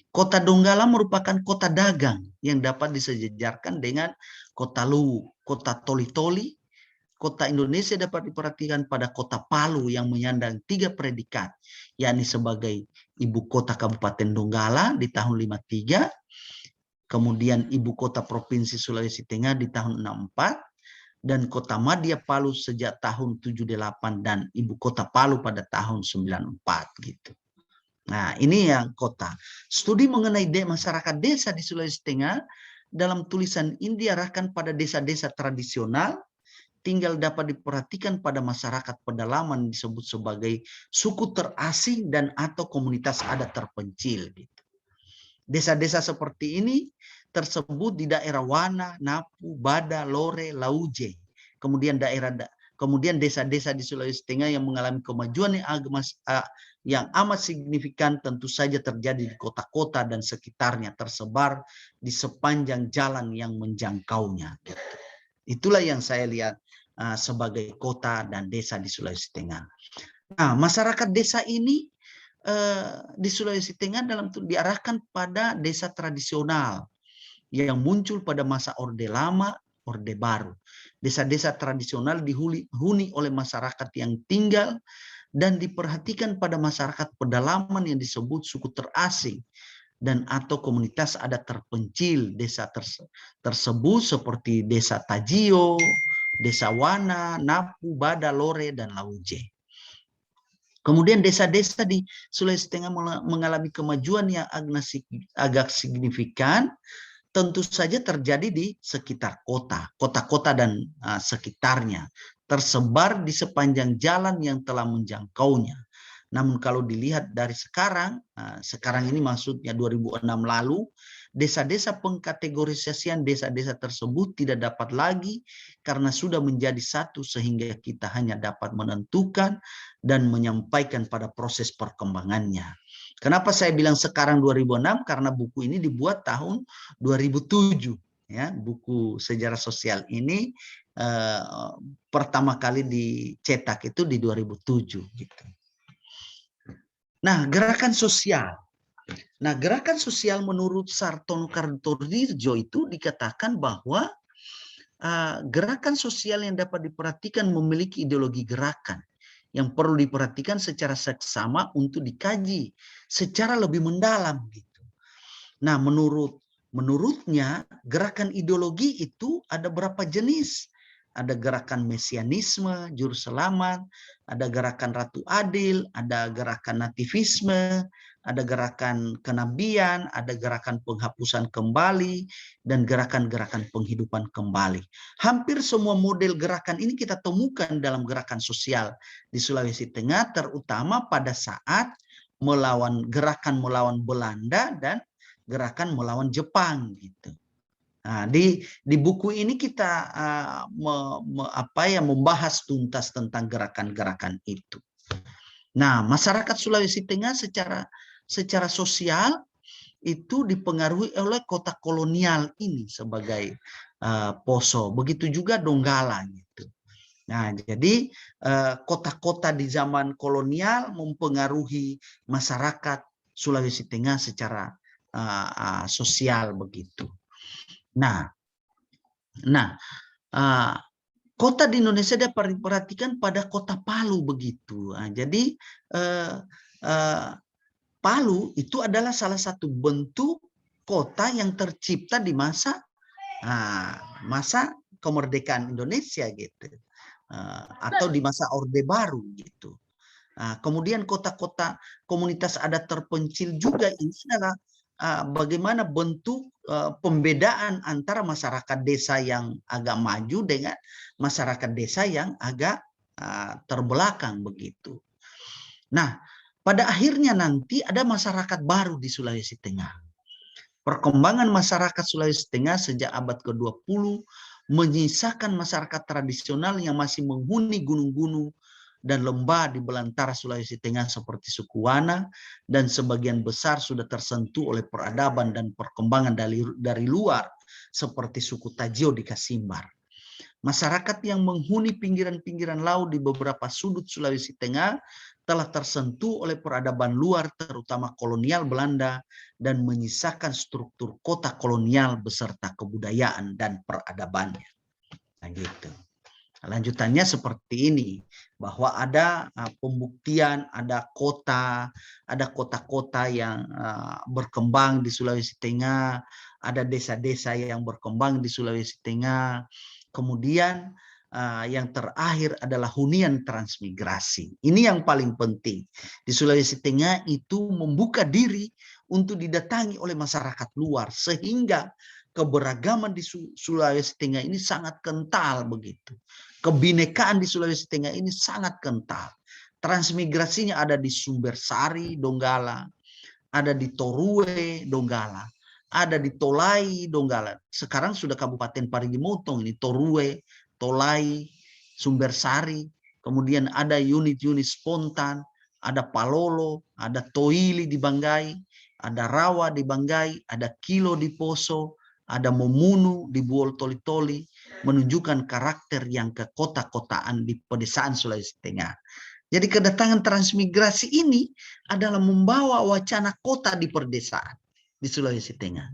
Kota Donggala merupakan kota dagang yang dapat disejajarkan dengan kota Luwu, kota Toli-Toli. Kota Indonesia dapat diperhatikan pada kota Palu yang menyandang 3 predikat, yakni sebagai ibu kota Kabupaten Donggala di tahun 53, kemudian ibu kota Provinsi Sulawesi Tengah di tahun 64, dan kota Madya Palu sejak tahun 78 dan ibu kota Palu pada tahun 94 gitu. Nah, ini yang kota. Studi mengenai masyarakat desa di Sulawesi Tengah dalam tulisan ini diarahkan pada desa-desa tradisional, tinggal dapat diperhatikan pada masyarakat pedalaman disebut sebagai suku terasing dan atau komunitas adat terpencil. Desa-desa seperti ini tersebut di daerah Wana, Napu, Bada, Lore, Lauje. Kemudian desa-desa di Sulawesi Tengah yang mengalami kemajuan yang amat signifikan tentu saja terjadi di kota-kota dan sekitarnya, tersebar di sepanjang jalan yang menjangkaunya. Itulah yang saya lihat sebagai kota dan desa di Sulawesi Tengah. Nah, masyarakat desa ini di Sulawesi Tengah diarahkan pada desa tradisional yang muncul pada masa Orde Lama, Orde Baru. Desa-desa tradisional dihuni oleh masyarakat yang tinggal dan diperhatikan pada masyarakat pedalaman yang disebut suku terasing. dan atau komunitas adat terpencil desa tersebut seperti Desa Tajio, Desa Wana, Napu, Bada, Lore, dan Lauje. Kemudian desa-desa di Sulawesi Tengah mengalami kemajuan yang agak signifikan, tentu saja terjadi di sekitar kota-kota dan sekitarnya, tersebar di sepanjang jalan yang telah menjangkaunya. Namun kalau dilihat dari sekarang ini maksudnya 2006 lalu, desa-desa pengkategorisasian desa-desa tersebut tidak dapat lagi karena sudah menjadi satu sehingga kita hanya dapat menentukan dan menyampaikan pada proses perkembangannya. Kenapa saya bilang sekarang 2006? Karena buku ini dibuat tahun 2007. Ya, buku sejarah sosial ini pertama kali dicetak itu di 2007. Gitu. Nah, gerakan sosial. Nah, gerakan sosial menurut Sartono Kartodirjo itu dikatakan bahwa gerakan sosial yang dapat diperhatikan memiliki ideologi gerakan yang perlu diperhatikan secara seksama untuk dikaji secara lebih mendalam gitu. Nah, menurutnya gerakan ideologi itu ada berapa jenis? Ada gerakan mesianisme, juru selamat, ada gerakan Ratu Adil, ada gerakan nativisme, ada gerakan kenabian, ada gerakan penghapusan kembali, dan gerakan-gerakan penghidupan kembali. Hampir semua model gerakan ini kita temukan dalam gerakan sosial di Sulawesi Tengah, terutama pada saat gerakan melawan Belanda dan gerakan melawan Jepang gitu. Nah, di buku ini kita membahas tuntas tentang gerakan-gerakan itu. Nah, masyarakat Sulawesi Tengah secara sosial itu dipengaruhi oleh kota kolonial ini sebagai Poso. Begitu juga Donggala gitu. Nah, jadi kota-kota di zaman kolonial mempengaruhi masyarakat Sulawesi Tengah secara sosial begitu. Nah, kota di Indonesia dapat diperhatikan pada kota Palu begitu. Nah, jadi Palu itu adalah salah satu bentuk kota yang tercipta di masa kemerdekaan Indonesia gitu, atau di masa Orde Baru gitu. Kemudian kota-kota komunitas adat terpencil juga ini adalah bagaimana bentuk pembedaan antara masyarakat desa yang agak maju dengan masyarakat desa yang agak terbelakang begitu. Nah, pada akhirnya nanti ada masyarakat baru di Sulawesi Tengah. Perkembangan masyarakat Sulawesi Tengah sejak abad ke-20 menyisakan masyarakat tradisional yang masih menghuni gunung-gunung dan lembah di belantara Sulawesi Tengah seperti suku Wana, dan sebagian besar sudah tersentuh oleh peradaban dan perkembangan dari luar seperti suku Tajio di Kasimbar. Masyarakat yang menghuni pinggiran-pinggiran laut di beberapa sudut Sulawesi Tengah telah tersentuh oleh peradaban luar, terutama kolonial Belanda, dan menyisakan struktur kota kolonial beserta kebudayaan dan peradabannya. Nah, gitu. Lanjutannya seperti ini, bahwa ada pembuktian, ada kota-kota yang berkembang di Sulawesi Tengah, ada desa-desa yang berkembang di Sulawesi Tengah. Kemudian yang terakhir adalah hunian transmigrasi. Ini yang paling penting. Di Sulawesi Tengah itu membuka diri untuk didatangi oleh masyarakat luar, sehingga keberagaman di Sulawesi Tengah ini sangat kental begitu. Kebinekaan di Sulawesi Tengah ini sangat kental. Transmigrasinya ada di Sumbersari, Donggala, ada di Torue, Donggala, ada di Tolai, Donggala. Sekarang sudah Kabupaten Parigi Motong ini, Torue, Tolai, Sumbersari. Kemudian ada unit-unit spontan, ada Palolo, ada Toili di Banggai, ada Rawa di Banggai, ada Kilo di Poso, ada Momunu di Buol Toli-Toli, menunjukkan karakter yang kekota-kotaan di pedesaan Sulawesi Tengah. Jadi kedatangan transmigrasi ini adalah membawa wacana kota di perdesaan di Sulawesi Tengah.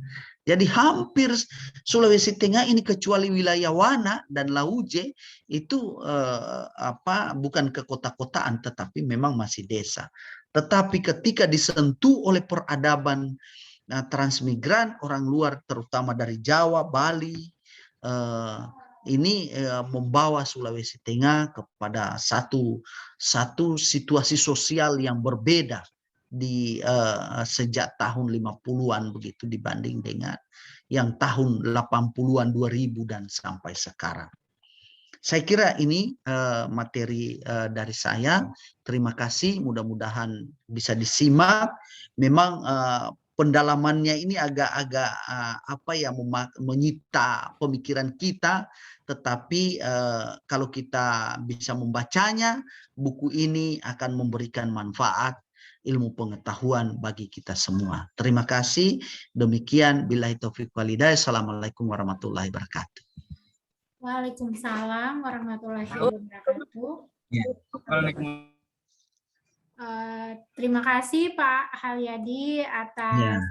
Jadi hampir Sulawesi Tengah ini kecuali wilayah Wana dan Lauje itu bukan kekota-kotaan, tetapi memang masih desa. Tetapi ketika disentuh oleh peradaban transmigran, orang luar terutama dari Jawa, Bali, ini membawa Sulawesi Tengah kepada satu situasi sosial yang berbeda di sejak tahun 50-an begitu dibanding dengan yang tahun 80-an, 2000 dan sampai sekarang. Saya kira ini materi dari saya. Terima kasih, mudah-mudahan bisa disimak. Memang pendalamannya ini agak-agak menyita pemikiran kita, tetapi kalau kita bisa membacanya, buku ini akan memberikan manfaat ilmu pengetahuan bagi kita semua. Terima kasih. Demikian, billahi taufiq walhidayah. Assalamualaikum warahmatullahi wabarakatuh. Waalaikumsalam warahmatullahi wabarakatuh. Terima kasih Pak Halyadi atas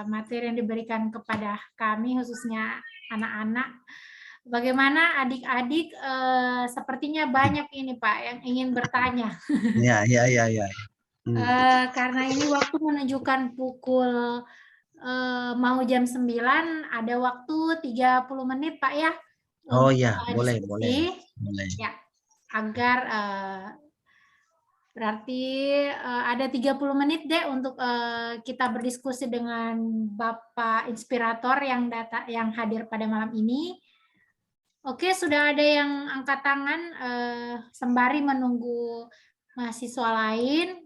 materi yang diberikan kepada kami, khususnya anak-anak. Bagaimana adik-adik? Sepertinya banyak ini Pak yang ingin bertanya. Ya. Karena ini waktu menunjukkan pukul mau jam 9, ada waktu 30 menit Pak ya. Oh ya, boleh. Ya, agar berarti ada 30 menit deh untuk kita berdiskusi dengan Bapak Inspirator yang hadir pada malam ini. Oke, sudah ada yang angkat tangan sembari menunggu mahasiswa lain.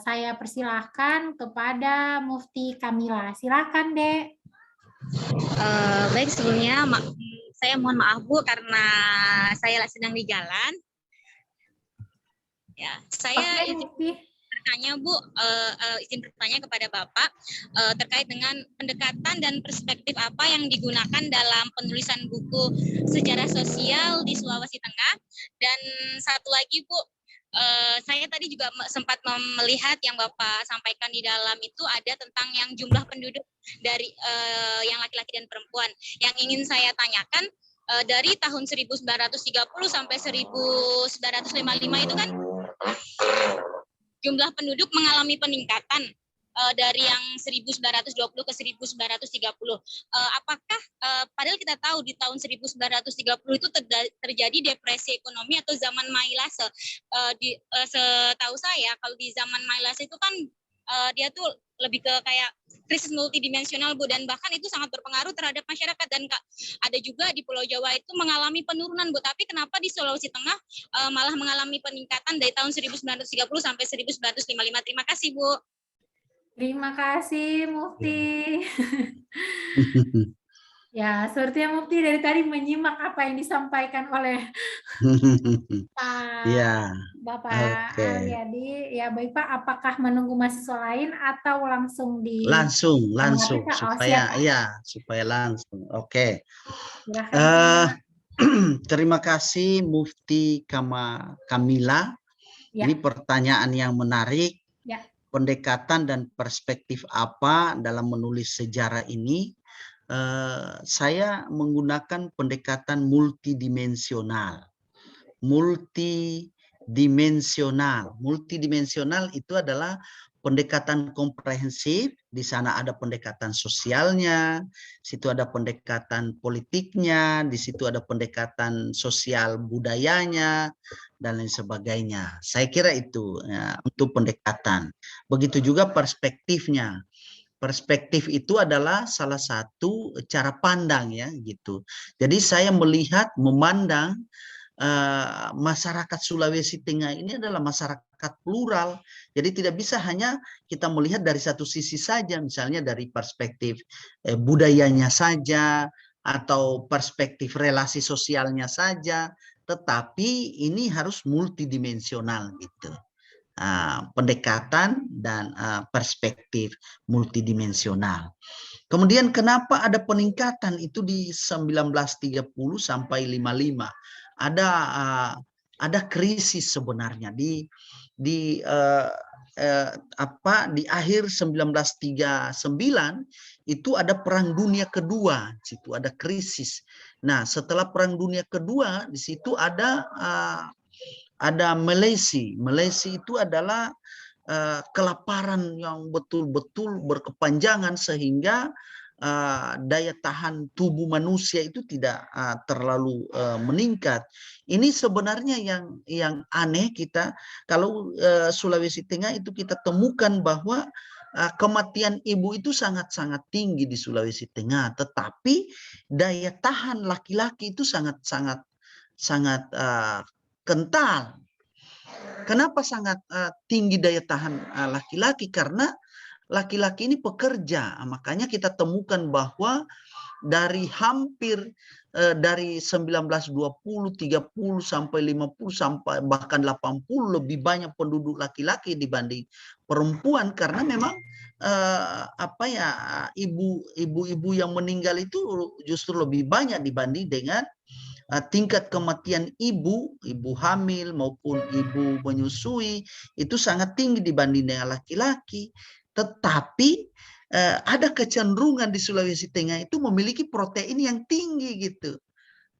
Saya persilahkan kepada Mufti Kamila. Silakan, Dek. Baik, sebelumnya saya mohon maaf Bu karena saya sedang di jalan. Ya, saya izin bertanya Bu, izin bertanya kepada Bapak terkait dengan pendekatan dan perspektif apa yang digunakan dalam penulisan buku sejarah sosial di Sulawesi Tengah. Dan satu lagi Bu, saya tadi juga sempat melihat yang Bapak sampaikan di dalam itu ada tentang yang jumlah penduduk dari yang laki-laki dan perempuan. Yang ingin saya tanyakan, dari tahun 1930 sampai 1955 itu kan jumlah penduduk mengalami peningkatan dari yang 1920 ke 1930. Apakah padahal kita tahu di tahun 1930 itu terjadi depresi ekonomi atau zaman Mailase. Setahu saya kalau di zaman Mailase itu kan dia tuh lebih ke kayak krisis multidimensional Bu, dan bahkan itu sangat berpengaruh terhadap masyarakat, dan ada juga di Pulau Jawa itu mengalami penurunan Bu, tapi kenapa di Sulawesi Tengah malah mengalami peningkatan dari tahun 1930 sampai 1955. Terima kasih Bu. Terima kasih Mufti. Ya, sepertinya Mufti dari tadi menyimak apa yang disampaikan oleh Bapak Halyadi. Ya, baik Pak, apakah menunggu mahasiswa lain atau langsung langsung supaya supaya langsung. Oke. Terima kasih Mufti Kamila. Ya. Ini pertanyaan yang menarik. Ya. Pendekatan dan perspektif apa dalam menulis sejarah ini? Saya menggunakan pendekatan multidimensional. Multidimensional itu adalah pendekatan komprehensif. Di sana ada pendekatan sosialnya, situ ada pendekatan politiknya, di situ ada pendekatan sosial budayanya, dan lain sebagainya. Saya kira itu ya, untuk pendekatan. Begitu juga perspektifnya. Perspektif itu adalah salah satu cara pandang ya gitu. Jadi saya memandang masyarakat Sulawesi Tengah ini adalah masyarakat plural. Jadi tidak bisa hanya kita melihat dari satu sisi saja, misalnya dari perspektif budayanya saja atau perspektif relasi sosialnya saja, tetapi ini harus multidimensional gitu. Pendekatan dan perspektif multidimensional. Kemudian kenapa ada peningkatan itu di 1930 sampai 55? Ada krisis sebenarnya di akhir 1939 itu ada Perang Dunia Kedua, situ ada krisis. Nah, setelah Perang Dunia Kedua di situ ada Malaysia. Malaysia itu adalah kelaparan yang betul-betul berkepanjangan sehingga daya tahan tubuh manusia itu tidak terlalu meningkat. Ini sebenarnya yang aneh kita kalau Sulawesi Tengah itu kita temukan bahwa kematian ibu itu sangat-sangat tinggi di Sulawesi Tengah, tetapi daya tahan laki-laki itu sangat-sangat kental. Kenapa sangat tinggi daya tahan laki-laki? Karena laki-laki ini pekerja. Makanya kita temukan bahwa dari hampir dari 1920, 30 sampai 50 sampai bahkan 80 lebih banyak penduduk laki-laki dibanding perempuan, karena memang ibu-ibu yang meninggal itu justru lebih banyak dibanding dengan tingkat kematian ibu hamil maupun ibu menyusui itu sangat tinggi dibanding dengan laki-laki. Tetapi ada kecenderungan di Sulawesi Tengah itu memiliki protein yang tinggi gitu.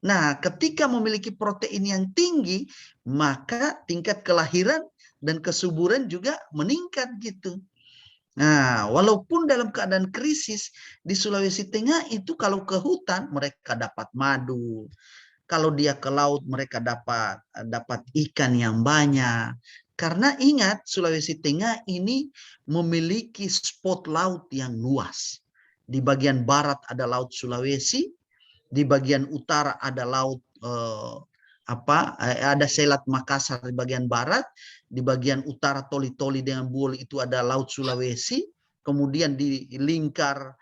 Nah, ketika memiliki protein yang tinggi, maka tingkat kelahiran dan kesuburan juga meningkat gitu. Nah, walaupun dalam keadaan krisis di Sulawesi Tengah itu kalau ke hutan mereka dapat madu. Kalau dia ke laut mereka dapat ikan yang banyak. Karena ingat Sulawesi Tengah ini memiliki spot laut yang luas. Di bagian barat ada Laut Sulawesi, di bagian utara ada laut ada Selat Makassar di bagian barat, di bagian utara Toli-Toli dengan Buol itu ada Laut Sulawesi, kemudian di lingkar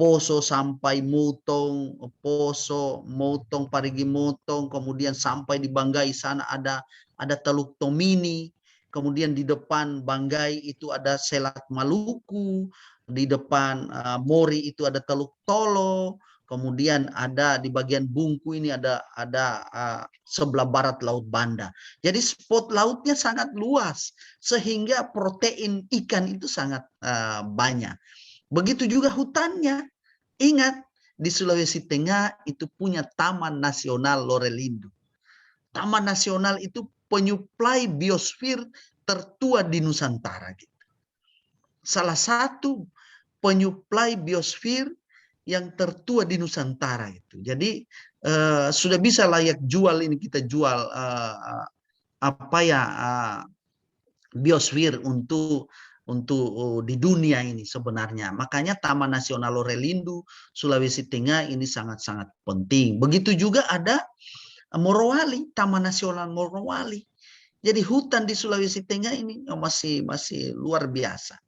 Poso sampai Mutong, Poso, Mutong, Parigi Mutong, kemudian sampai di Banggai sana ada Teluk Tomini, kemudian di depan Banggai itu ada Selat Maluku, di depan Mori itu ada Teluk Tolo, kemudian ada di bagian Bungku ini ada sebelah barat Laut Banda. Jadi spot lautnya sangat luas sehingga protein ikan itu sangat banyak. Begitu juga hutannya. Ingat, di Sulawesi Tengah itu punya Taman Nasional Lorelindo. Taman Nasional itu penyuplai biosfer tertua di Nusantara. Gitu. Salah satu penyuplai biosfer yang tertua di Nusantara itu. Jadi sudah bisa layak jual ini, kita jual biosfer untuk di dunia ini sebenarnya. Makanya Taman Nasional Lorelindo Sulawesi Tengah ini sangat-sangat penting. Begitu juga ada Morowali, Taman Nasional Morowali. Jadi hutan di Sulawesi Tengah ini masih luar biasa.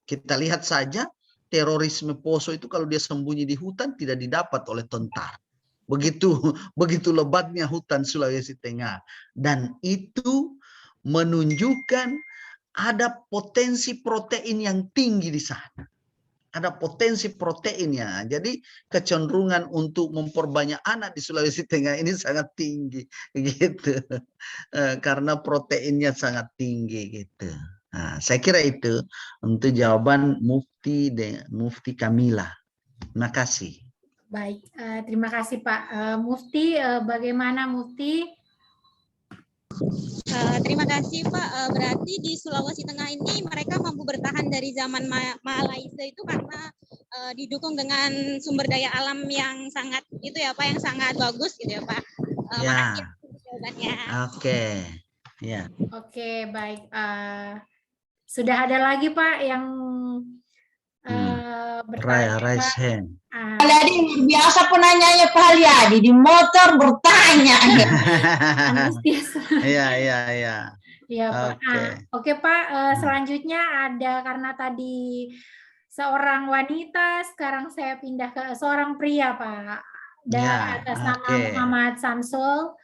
Kita lihat saja terorisme Poso itu kalau dia sembunyi di hutan tidak didapat oleh tentara. Begitu lebatnya hutan Sulawesi Tengah. Dan itu menunjukkan ada potensi protein yang tinggi di sana. Ada potensi proteinnya. Jadi kecenderungan untuk memperbanyak anak di Sulawesi Tengah ini sangat tinggi gitu. Karena proteinnya sangat tinggi gitu. Nah, saya kira itu untuk jawaban Mufti Kamila. Terima kasih. Baik, terima kasih Pak Mufti. Bagaimana Mufti? Terima kasih Pak. Berarti di Sulawesi Tengah ini mereka mampu bertahan dari zaman Malaysia itu karena didukung dengan sumber daya alam yang sangat itu ya Pak, yang sangat bagus gitu ya Pak. Ya. Makasih jawabannya. Oke. Ya. Oke, baik. Sudah ada lagi Pak yang bertanya. Raise hand. Jadi luar biasa penanyanya Pak Haryadi, di motor bertanya. Iya. Iya Pak. Oke Pak, selanjutnya ada karena tadi seorang wanita, sekarang saya pindah ke seorang pria Pak. Dan atas nama Muhammad Samsul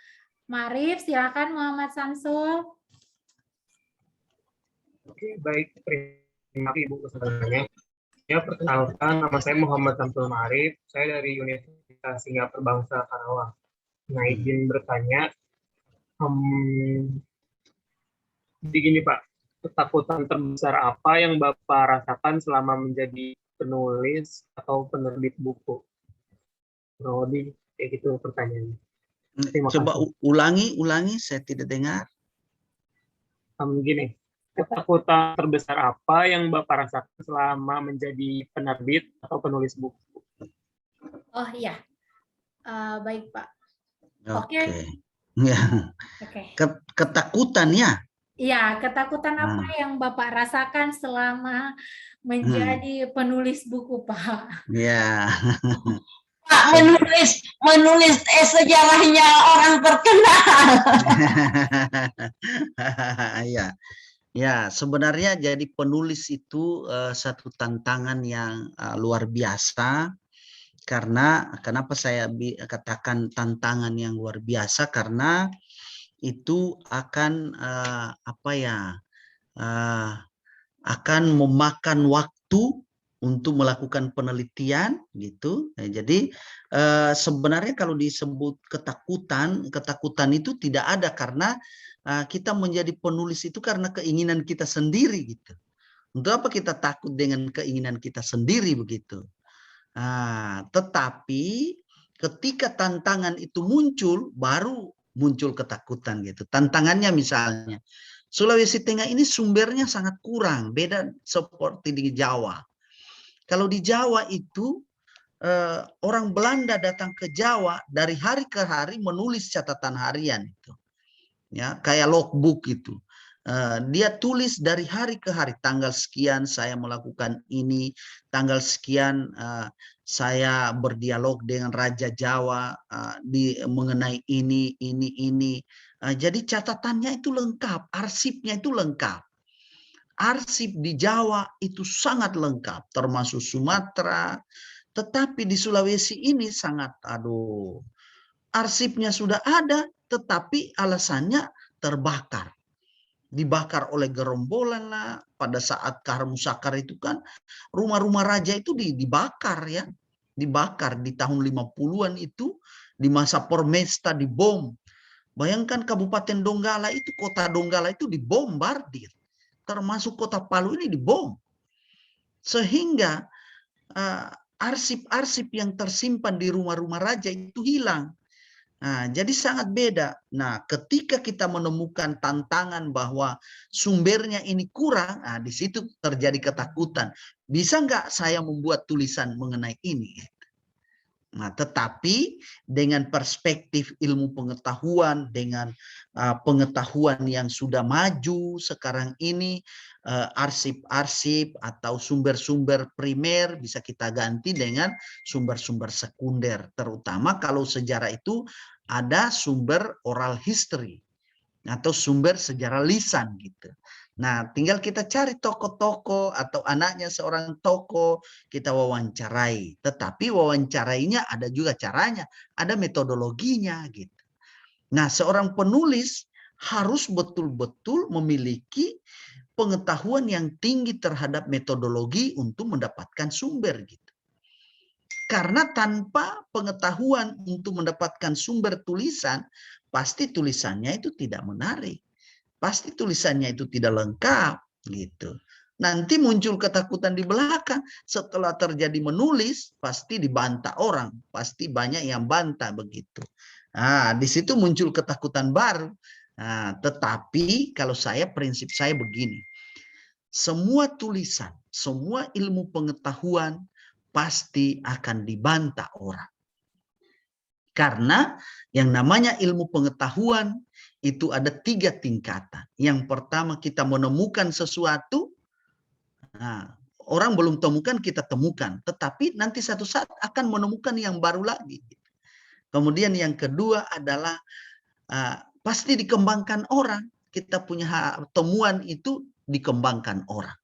Marif, silakan Muhammad Samsul. Oke, baik. Terima kasih Ibu kesempatannya. Ya, perkenalkan, nama saya Muhammad Samsul Marif. Saya dari Universitas Singapura Bangsa Karawang. Nah, izin bertanya, begini Pak, ketakutan terbesar apa yang Bapak rasakan selama menjadi penulis atau penerbit buku? Rodi, kayak gitu pertanyaannya. Coba ulangi, saya tidak dengar. Gini, ketakutan terbesar apa yang Bapak rasakan selama menjadi penerbit atau penulis buku? Oh iya, baik Pak. Oke. Oke. Ya. Oke. Ketakutan ya. Iya, ketakutan apa Nah. yang Bapak rasakan selama menjadi penulis buku, Pak? Ya. Pak, menulis sejarahnya orang terkenal. Ya. Ya, sebenarnya jadi penulis itu satu tantangan yang luar biasa. Karena kenapa saya katakan tantangan yang luar biasa, karena itu akan akan memakan waktu untuk melakukan penelitian gitu. Jadi sebenarnya kalau disebut ketakutan itu tidak ada, karena kita menjadi penulis itu karena keinginan kita sendiri gitu. Untuk apa kita takut dengan keinginan kita sendiri begitu? Tetapi ketika tantangan itu muncul, baru muncul ketakutan gitu. Tantangannya misalnya, Sulawesi Tengah ini sumbernya sangat kurang, beda seperti di Jawa. Kalau di Jawa itu orang Belanda datang ke Jawa dari hari ke hari menulis catatan harian itu, ya kayak logbook itu. Dia tulis dari hari ke hari, tanggal sekian saya melakukan ini, tanggal sekian saya berdialog dengan Raja Jawa mengenai ini. Jadi catatannya itu lengkap, arsipnya itu lengkap. Arsip di Jawa itu sangat lengkap, termasuk Sumatera. Tetapi di Sulawesi ini sangat, arsipnya sudah ada, tetapi alasannya terbakar. Dibakar oleh gerombolan lah. Pada saat Kahar Musakar itu kan rumah-rumah raja itu dibakar ya. Dibakar di tahun 50-an itu, di masa Pormesta dibom. Bayangkan Kabupaten Donggala itu, kota Donggala itu dibombardir. Termasuk kota Palu ini dibom. Sehingga arsip-arsip yang tersimpan di rumah-rumah raja itu hilang. Jadi sangat beda. Nah, ketika kita menemukan tantangan bahwa sumbernya ini kurang, di situ terjadi ketakutan. Bisa nggak saya membuat tulisan mengenai ini? Nah, tetapi dengan perspektif ilmu pengetahuan, dengan pengetahuan yang sudah maju sekarang ini, arsip-arsip atau sumber-sumber primer bisa kita ganti dengan sumber-sumber sekunder. Terutama kalau sejarah itu ada sumber oral history atau sumber sejarah lisan gitu. Nah, tinggal kita cari tokoh-tokoh atau anaknya seorang tokoh, kita wawancarai. Tetapi wawancarainya ada juga caranya, ada metodologinya gitu. Nah, seorang penulis harus betul-betul memiliki pengetahuan yang tinggi terhadap metodologi untuk mendapatkan sumber gitu. Karena tanpa pengetahuan untuk mendapatkan sumber tulisan, pasti tulisannya itu tidak menarik. Pasti tulisannya itu tidak lengkap gitu. Nanti muncul ketakutan di belakang. Setelah terjadi menulis, pasti dibantah orang. Pasti banyak yang bantah begitu. Di situ muncul ketakutan baru. Tetapi kalau prinsip saya begini. Semua tulisan, semua ilmu pengetahuan pasti akan dibantah orang. Karena yang namanya ilmu pengetahuan itu ada 3 tingkatan. Yang pertama kita menemukan sesuatu, orang belum temukan kita temukan. Tetapi nanti satu saat akan menemukan yang baru lagi. Kemudian yang kedua adalah pasti dikembangkan orang. Kita punya temuan itu dikembangkan orang.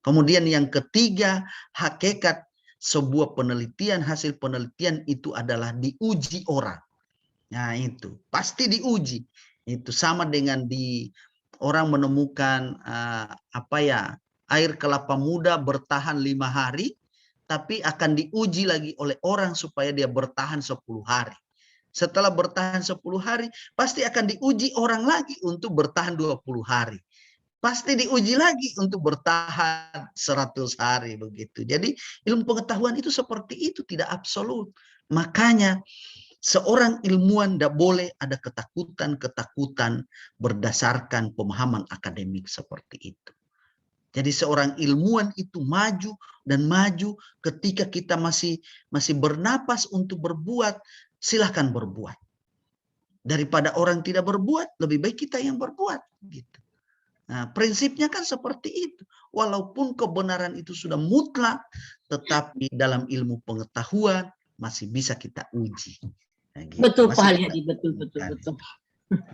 Kemudian yang ketiga, hakikat sebuah penelitian, hasil penelitian itu adalah diuji orang. Nah itu, pasti diuji. Itu sama dengan orang menemukan air kelapa muda bertahan 5 hari, tapi akan diuji lagi oleh orang supaya dia bertahan 10 hari. Setelah bertahan 10 hari, pasti akan diuji orang lagi untuk bertahan 20 hari. Pasti diuji lagi untuk bertahan 100 hari begitu. Jadi ilmu pengetahuan itu seperti itu, tidak absolut. Makanya Seorang ilmuwan tidak boleh ada ketakutan-ketakutan berdasarkan pemahaman akademik seperti itu. Jadi seorang ilmuwan itu maju dan maju ketika kita masih bernapas untuk berbuat, silahkan berbuat. Daripada orang tidak berbuat, lebih baik kita yang berbuat. Gitu. Nah, prinsipnya kan seperti itu. Walaupun kebenaran itu sudah mutlak, tetapi dalam ilmu pengetahuan masih bisa kita uji. Nah, gitu. Betul Masih Pak kita Haryadi, betul.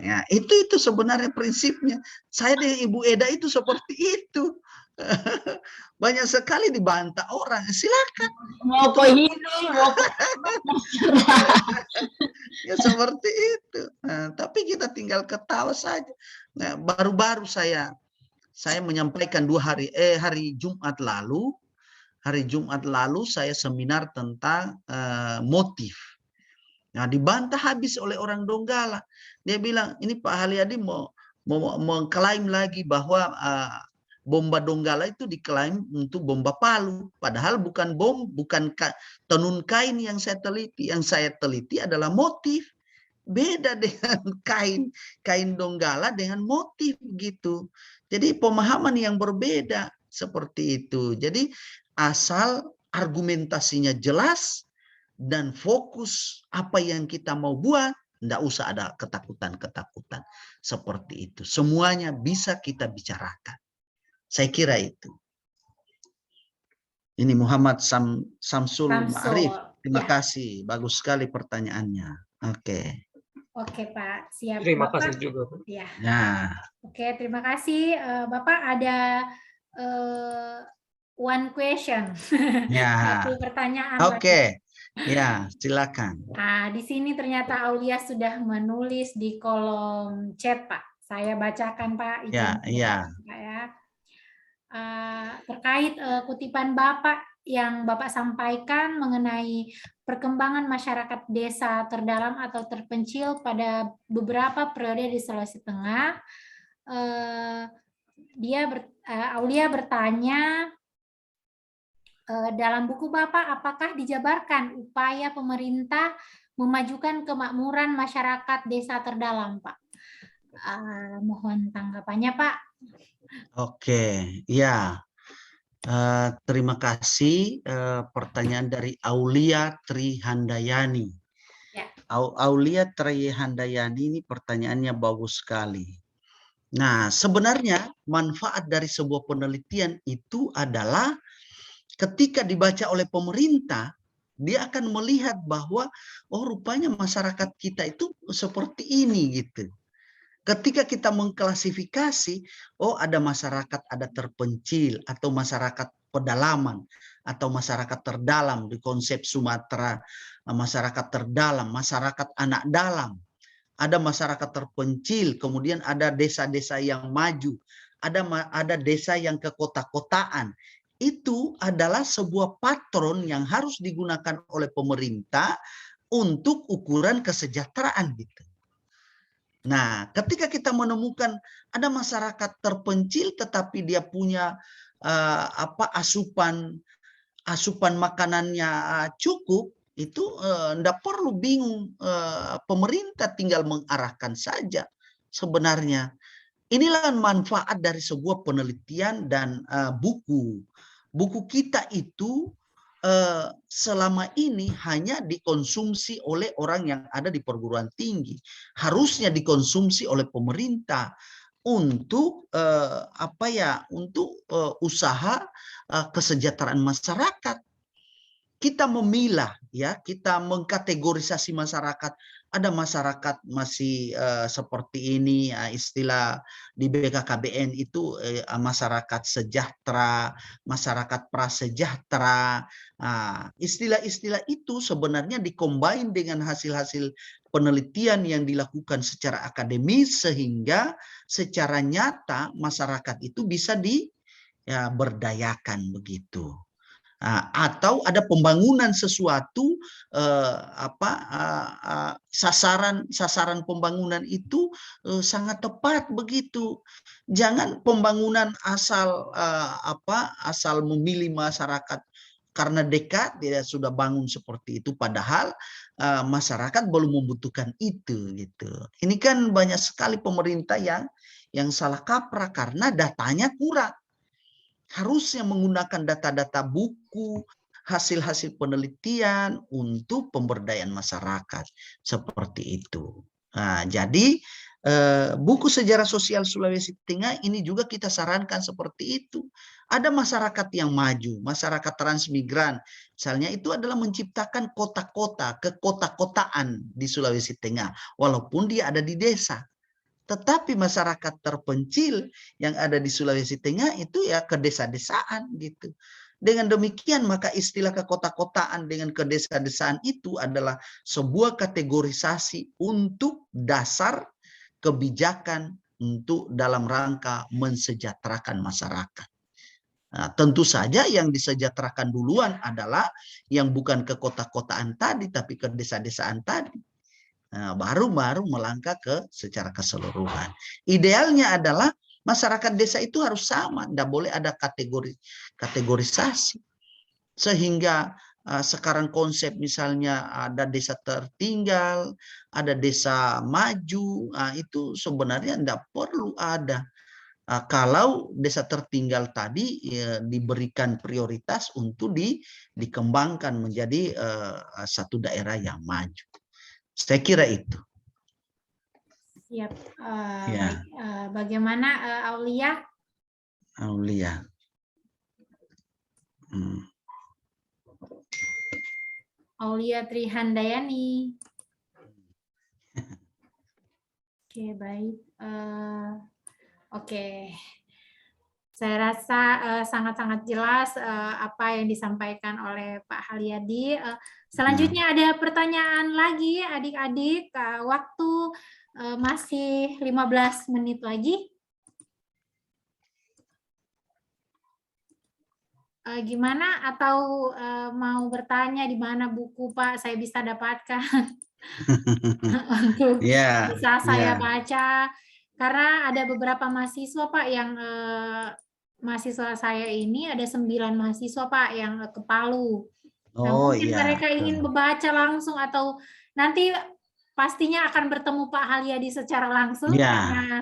Ya, itu sebenarnya prinsipnya. Saya dengan Ibu Eda itu seperti itu. Banyak sekali dibantah orang. Silakan. Mau pahidul, mau Ya seperti itu. Nah, tapi kita tinggal ketawa saja. Nah, baru-baru saya menyampaikan hari Jumat lalu saya seminar tentang motif. Nah, dibantah habis oleh orang Donggala. Dia bilang, ini Pak Haryadi mau mengklaim lagi bahwa bomba Donggala itu diklaim untuk bomba Palu. Padahal bukan tenun kain yang saya teliti. Yang saya teliti adalah motif. Beda dengan kain Donggala dengan motif gitu. Jadi pemahaman yang berbeda seperti itu. Jadi asal argumentasinya jelas dan fokus apa yang kita mau buat, tidak usah ada ketakutan-ketakutan seperti itu. Semuanya bisa kita bicarakan. Saya kira itu. Ini Muhammad Samsul Ma'arif. Terima kasih. Bagus sekali pertanyaannya. Oke. Oke Pak, siap. Terima Bapak. kasih juga Pak. Ya. Nah. Oke, terima kasih. Bapak ada one question. Ya. Satu pertanyaan. Oke. Ya, silakan. Nah, di sini ternyata Aulia sudah menulis di kolom chat, Pak. Saya bacakan, Pak. Ya, iya. Terkait kutipan Bapak yang Bapak sampaikan mengenai perkembangan masyarakat desa terdalam atau terpencil pada beberapa periode di Sulawesi Tengah. Aulia bertanya, dalam buku Bapak, apakah dijabarkan upaya pemerintah memajukan kemakmuran masyarakat desa terdalam, Pak? Mohon tanggapannya, Pak. Oke, ya. Terima kasih. Pertanyaan dari Aulia Trihandayani. Ya. Aulia Trihandayani ini pertanyaannya bagus sekali. Nah, sebenarnya manfaat dari sebuah penelitian itu adalah ketika dibaca oleh pemerintah, dia akan melihat bahwa oh rupanya masyarakat kita itu seperti ini gitu. Ketika kita mengklasifikasi, oh ada masyarakat ada terpencil atau masyarakat pedalaman atau masyarakat terdalam di konsep Sumatera, masyarakat terdalam, masyarakat anak dalam. Ada masyarakat terpencil, kemudian ada desa-desa yang maju, ada desa yang kekota-kotaan. Itu adalah sebuah patron yang harus digunakan oleh pemerintah untuk ukuran kesejahteraan gitu. Nah, ketika kita menemukan ada masyarakat terpencil tetapi dia punya asupan makanannya cukup, itu tidak perlu bingung, pemerintah tinggal mengarahkan saja sebenarnya. Inilah manfaat dari sebuah penelitian dan buku. Buku kita itu selama ini hanya dikonsumsi oleh orang yang ada di perguruan tinggi. Harusnya dikonsumsi oleh pemerintah untuk usaha kesejahteraan masyarakat. Kita memilah, ya, kita mengkategorisasi masyarakat. Ada masyarakat masih seperti ini, istilah di BKKBN itu masyarakat sejahtera, masyarakat prasejahtera. Istilah-istilah itu sebenarnya dikombin dengan hasil-hasil penelitian yang dilakukan secara akademis sehingga secara nyata masyarakat itu bisa diberdayakan begitu. Atau ada pembangunan sesuatu, sasaran pembangunan itu sangat tepat begitu. Jangan pembangunan asal memilih masyarakat karena dekat dia sudah bangun seperti itu, padahal masyarakat belum membutuhkan itu gitu. Ini kan banyak sekali pemerintah yang salah kaprah karena datanya kurang. Harusnya menggunakan data-data buku, hasil-hasil penelitian untuk pemberdayaan masyarakat seperti itu. Nah, jadi buku sejarah sosial Sulawesi Tengah ini juga kita sarankan seperti itu. Ada masyarakat yang maju, masyarakat transmigran, misalnya itu adalah menciptakan kota-kota, kekota-kotaan di Sulawesi Tengah, walaupun dia ada di desa. Tetapi masyarakat terpencil yang ada di Sulawesi Tengah itu ya ke desa-desaan gitu. Dengan demikian maka istilah kekota-kotaan dengan ke desa-desaan itu adalah sebuah kategorisasi untuk dasar kebijakan untuk dalam rangka mensejahterakan masyarakat. Nah, tentu saja yang disejahterakan duluan adalah yang bukan ke kota-kotaan tadi, tapi ke desa-desaan tadi. Nah, baru melangkah ke secara keseluruhan. Idealnya adalah masyarakat desa itu harus sama, tidak boleh ada kategorisasi. Sehingga sekarang konsep misalnya ada desa tertinggal, ada desa maju, itu sebenarnya tidak perlu ada. Kalau desa tertinggal tadi diberikan prioritas untuk dikembangkan menjadi satu daerah yang maju. Saya kira itu. Siap. Ya. Bagaimana Aulia? Aulia. Aulia Trihandayani. Oke, baik. Oke. Saya rasa sangat-sangat jelas apa yang disampaikan oleh Pak Haryadi. Selanjutnya ada pertanyaan lagi, adik-adik. Waktu masih 15 menit lagi. Gimana? Atau mau bertanya di mana buku Pak saya bisa dapatkan untuk bisa saya baca? Karena ada beberapa mahasiswa Pak yang mahasiswa saya ini ada 9 mahasiswa Pak yang ke Palu. Nah, mungkin mereka ingin membaca langsung atau nanti pastinya akan bertemu Pak Haryadi secara langsung karena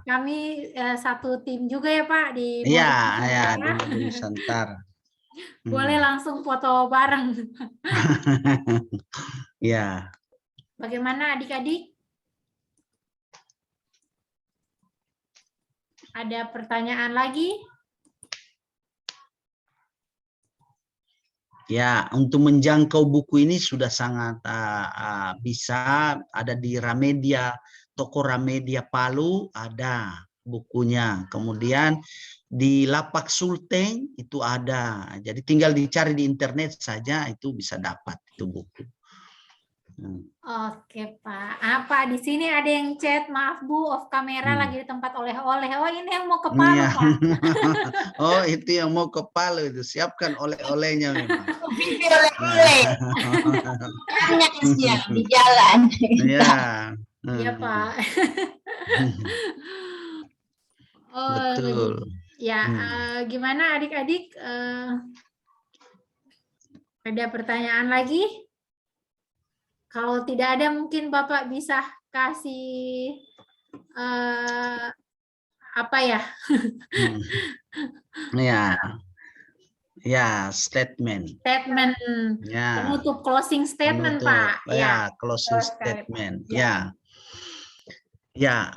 kami satu tim juga ya Pak di di Nusantara. Boleh langsung foto bareng. Ya. Bagaimana adik-adik? Ada pertanyaan lagi? Ya, untuk menjangkau buku ini sudah sangat bisa, ada di Ramedia, toko Ramedia Palu ada bukunya. Kemudian di Lapak Sulteng itu ada. Jadi tinggal dicari di internet saja itu bisa dapat itu buku. Oke Pak, apa di sini ada yang chat, maaf Bu, off kamera lagi di tempat oleh-oleh. Oh ini yang mau ke Palu Pak. Oh itu yang mau ke Palu itu, siapkan oleh-olehnya memang. Oleh-oleh. Banyak siap di jalan. Iya Pak. Betul. Ya, gimana adik-adik? Ada pertanyaan lagi? Kalau tidak ada mungkin Bapak bisa kasih apa ya? Ya, statement. Statement. Penutup closing statement, Pak. Ya, closing statement. Ya. Ya,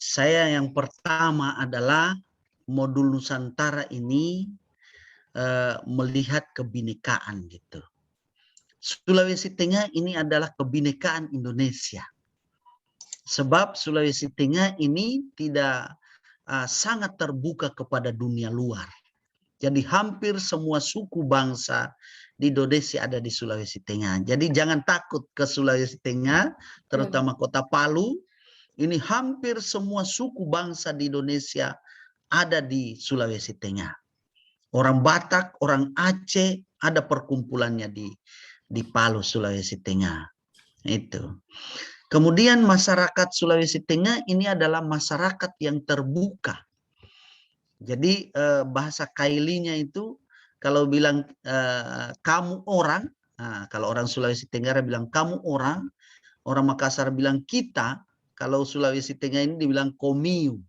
saya yang pertama adalah modul Nusantara ini melihat kebinekaan gitu. Sulawesi Tengah ini adalah kebinekaan Indonesia. Sebab Sulawesi Tengah ini tidak sangat terbuka kepada dunia luar. Jadi hampir semua suku bangsa di Indonesia ada di Sulawesi Tengah. Jadi jangan takut ke Sulawesi Tengah, terutama kota Palu. Ini hampir semua suku bangsa di Indonesia ada di Sulawesi Tengah. Orang Batak, orang Aceh, ada perkumpulannya di Palu, Sulawesi Tengah. Itu. Kemudian masyarakat Sulawesi Tengah ini adalah masyarakat yang terbuka. Jadi bahasa Kailinya itu kalau bilang kamu orang, nah, kalau orang Sulawesi Tenggara bilang kamu orang Makassar bilang kita, kalau Sulawesi Tengah ini dibilang komiu.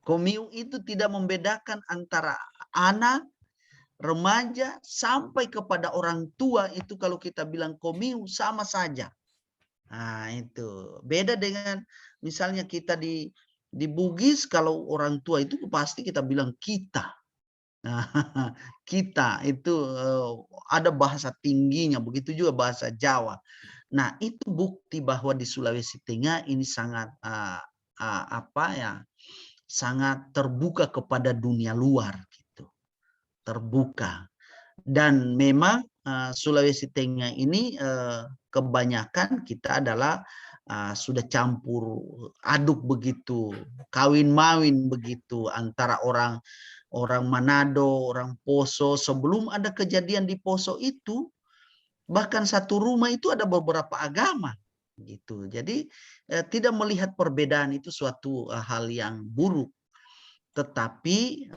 Komiu itu tidak membedakan antara anak, remaja, sampai kepada orang tua. Itu kalau kita bilang komiu sama saja. Nah itu beda dengan misalnya kita di Bugis, kalau orang tua itu pasti kita bilang kita. Nah, kita itu ada bahasa tingginya, begitu juga bahasa Jawa. Nah itu bukti bahwa di Sulawesi Tengah ini sangat sangat terbuka kepada dunia luar gitu, terbuka. Dan memang Sulawesi Tengah ini kebanyakan kita adalah sudah campur aduk begitu, kawin mawin begitu antara orang Manado, orang Poso. Sebelum ada kejadian di Poso itu, bahkan satu rumah itu ada beberapa agama gitu. Jadi tidak melihat perbedaan itu suatu hal yang buruk, tetapi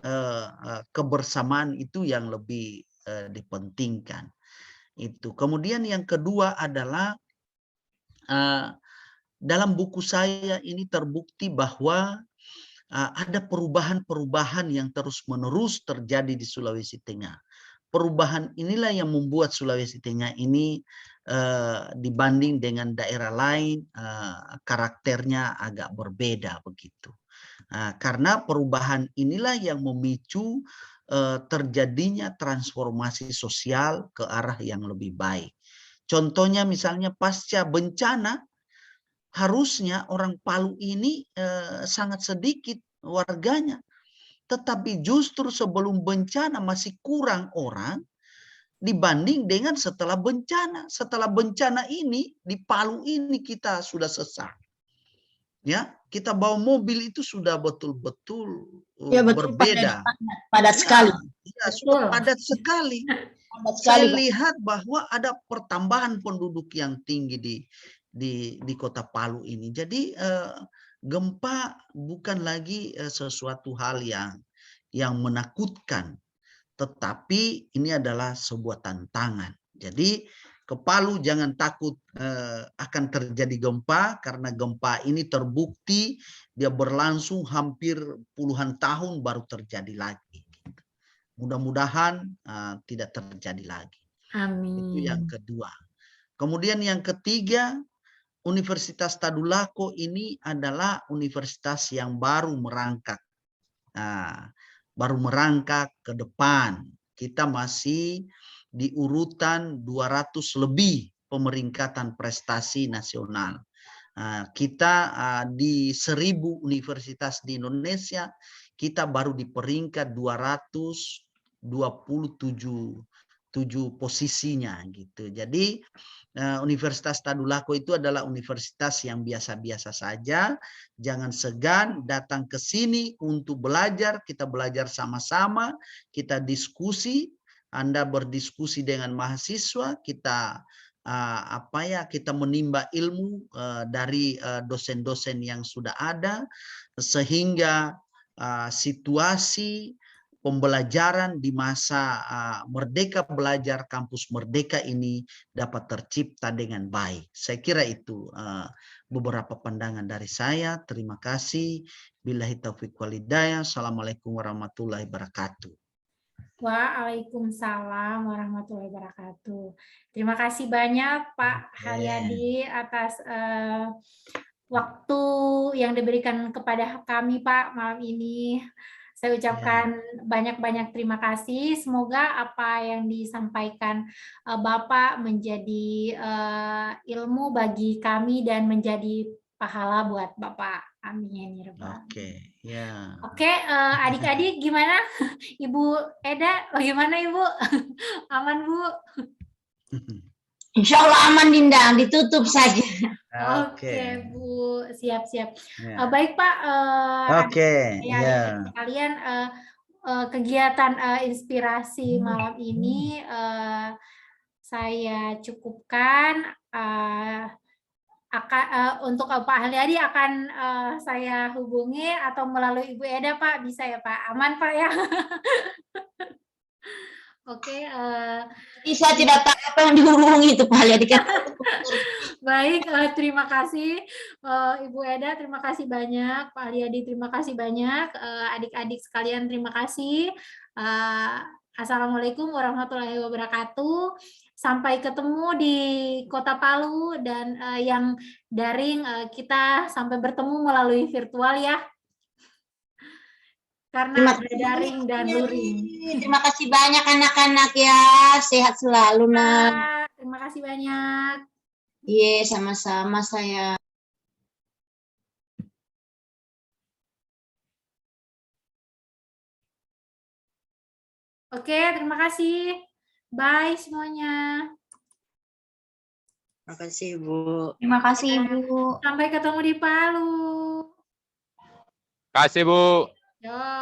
kebersamaan itu yang lebih dipentingkan. Itu. Kemudian yang kedua adalah dalam buku saya ini terbukti bahwa ada perubahan-perubahan yang terus-menerus terjadi di Sulawesi Tengah. Perubahan inilah yang membuat Sulawesi Tengah ini dibanding dengan daerah lain karakternya agak berbeda begitu. Karena perubahan inilah yang memicu terjadinya transformasi sosial ke arah yang lebih baik. Contohnya misalnya pasca bencana, harusnya orang Palu ini sangat sedikit warganya. Tetapi justru sebelum bencana masih kurang orang dibanding dengan setelah bencana. Setelah bencana ini, di Palu ini kita sudah sesak. Ya, kita bawa mobil itu sudah betul-betul berbeda. Padat sekali. Ya, sudah padat sekali. Saya lihat bahwa ada pertambahan penduduk yang tinggi di kota Palu ini. Jadi gempa bukan lagi sesuatu hal yang menakutkan, tetapi ini adalah sebuah tantangan. Jadi ke Palu jangan takut akan terjadi gempa, karena gempa ini terbukti dia berlangsung hampir puluhan tahun baru terjadi lagi. Mudah-mudahan tidak terjadi lagi. Amin. Itu yang kedua. Kemudian yang ketiga, Universitas Tadulako ini adalah universitas yang baru merangkak. Baru merangkak ke depan. Kita masih di urutan 200 lebih pemeringkatan prestasi nasional. Kita di 1000 universitas di Indonesia, kita baru di peringkat 227 posisinya gitu. Jadi Universitas Tadulako itu adalah universitas yang biasa-biasa saja. Jangan segan datang ke sini untuk belajar. Kita belajar sama-sama, kita diskusi. Anda berdiskusi dengan mahasiswa, kita kita menimba ilmu dari dosen-dosen yang sudah ada, sehingga situasi pembelajaran di masa Merdeka Belajar Kampus Merdeka ini dapat tercipta dengan baik. Saya kira itu beberapa pandangan dari saya. Terima kasih. Billahi taufiq wal hidayah. Assalamualaikum warahmatullahi wabarakatuh. Waalaikumsalam warahmatullahi wabarakatuh. Terima kasih banyak Pak Haryadi atas waktu yang diberikan kepada kami Pak malam ini. Saya ucapkan banyak-banyak terima kasih. Semoga apa yang disampaikan Bapak menjadi ilmu bagi kami dan menjadi pahala buat Bapak. Amin. Oke, adik-adik gimana? Ibu Eda, bagaimana Ibu? Aman Bu? Insya Allah aman Dinda, ditutup saja. Oke Bu, siap-siap. Baik Pak. Kalian kegiatan inspirasi malam ini saya cukupkan. Untuk Pak Haryadi akan saya hubungi atau melalui Ibu Eda Pak, bisa ya Pak? Aman Pak ya? Oke, Saya tidak tahu apa yang dihubungi itu Pak Halia. baik, terima kasih Ibu Eda, terima kasih banyak, Pak Aliadi, terima kasih banyak, adik-adik sekalian, terima kasih. Assalamualaikum warahmatullahi wabarakatuh. Sampai ketemu di Kota Palu dan yang daring kita sampai bertemu melalui virtual ya. Karena ada daring dan luring. Terima kasih banyak anak-anak ya. Sehat selalu nak. Terima kasih banyak. Iya, sama-sama saya. Oke, terima kasih. Bye semuanya. Terima kasih Ibu. Terima kasih Ibu. Sampai ketemu di Palu. Kasih Bu. Yo.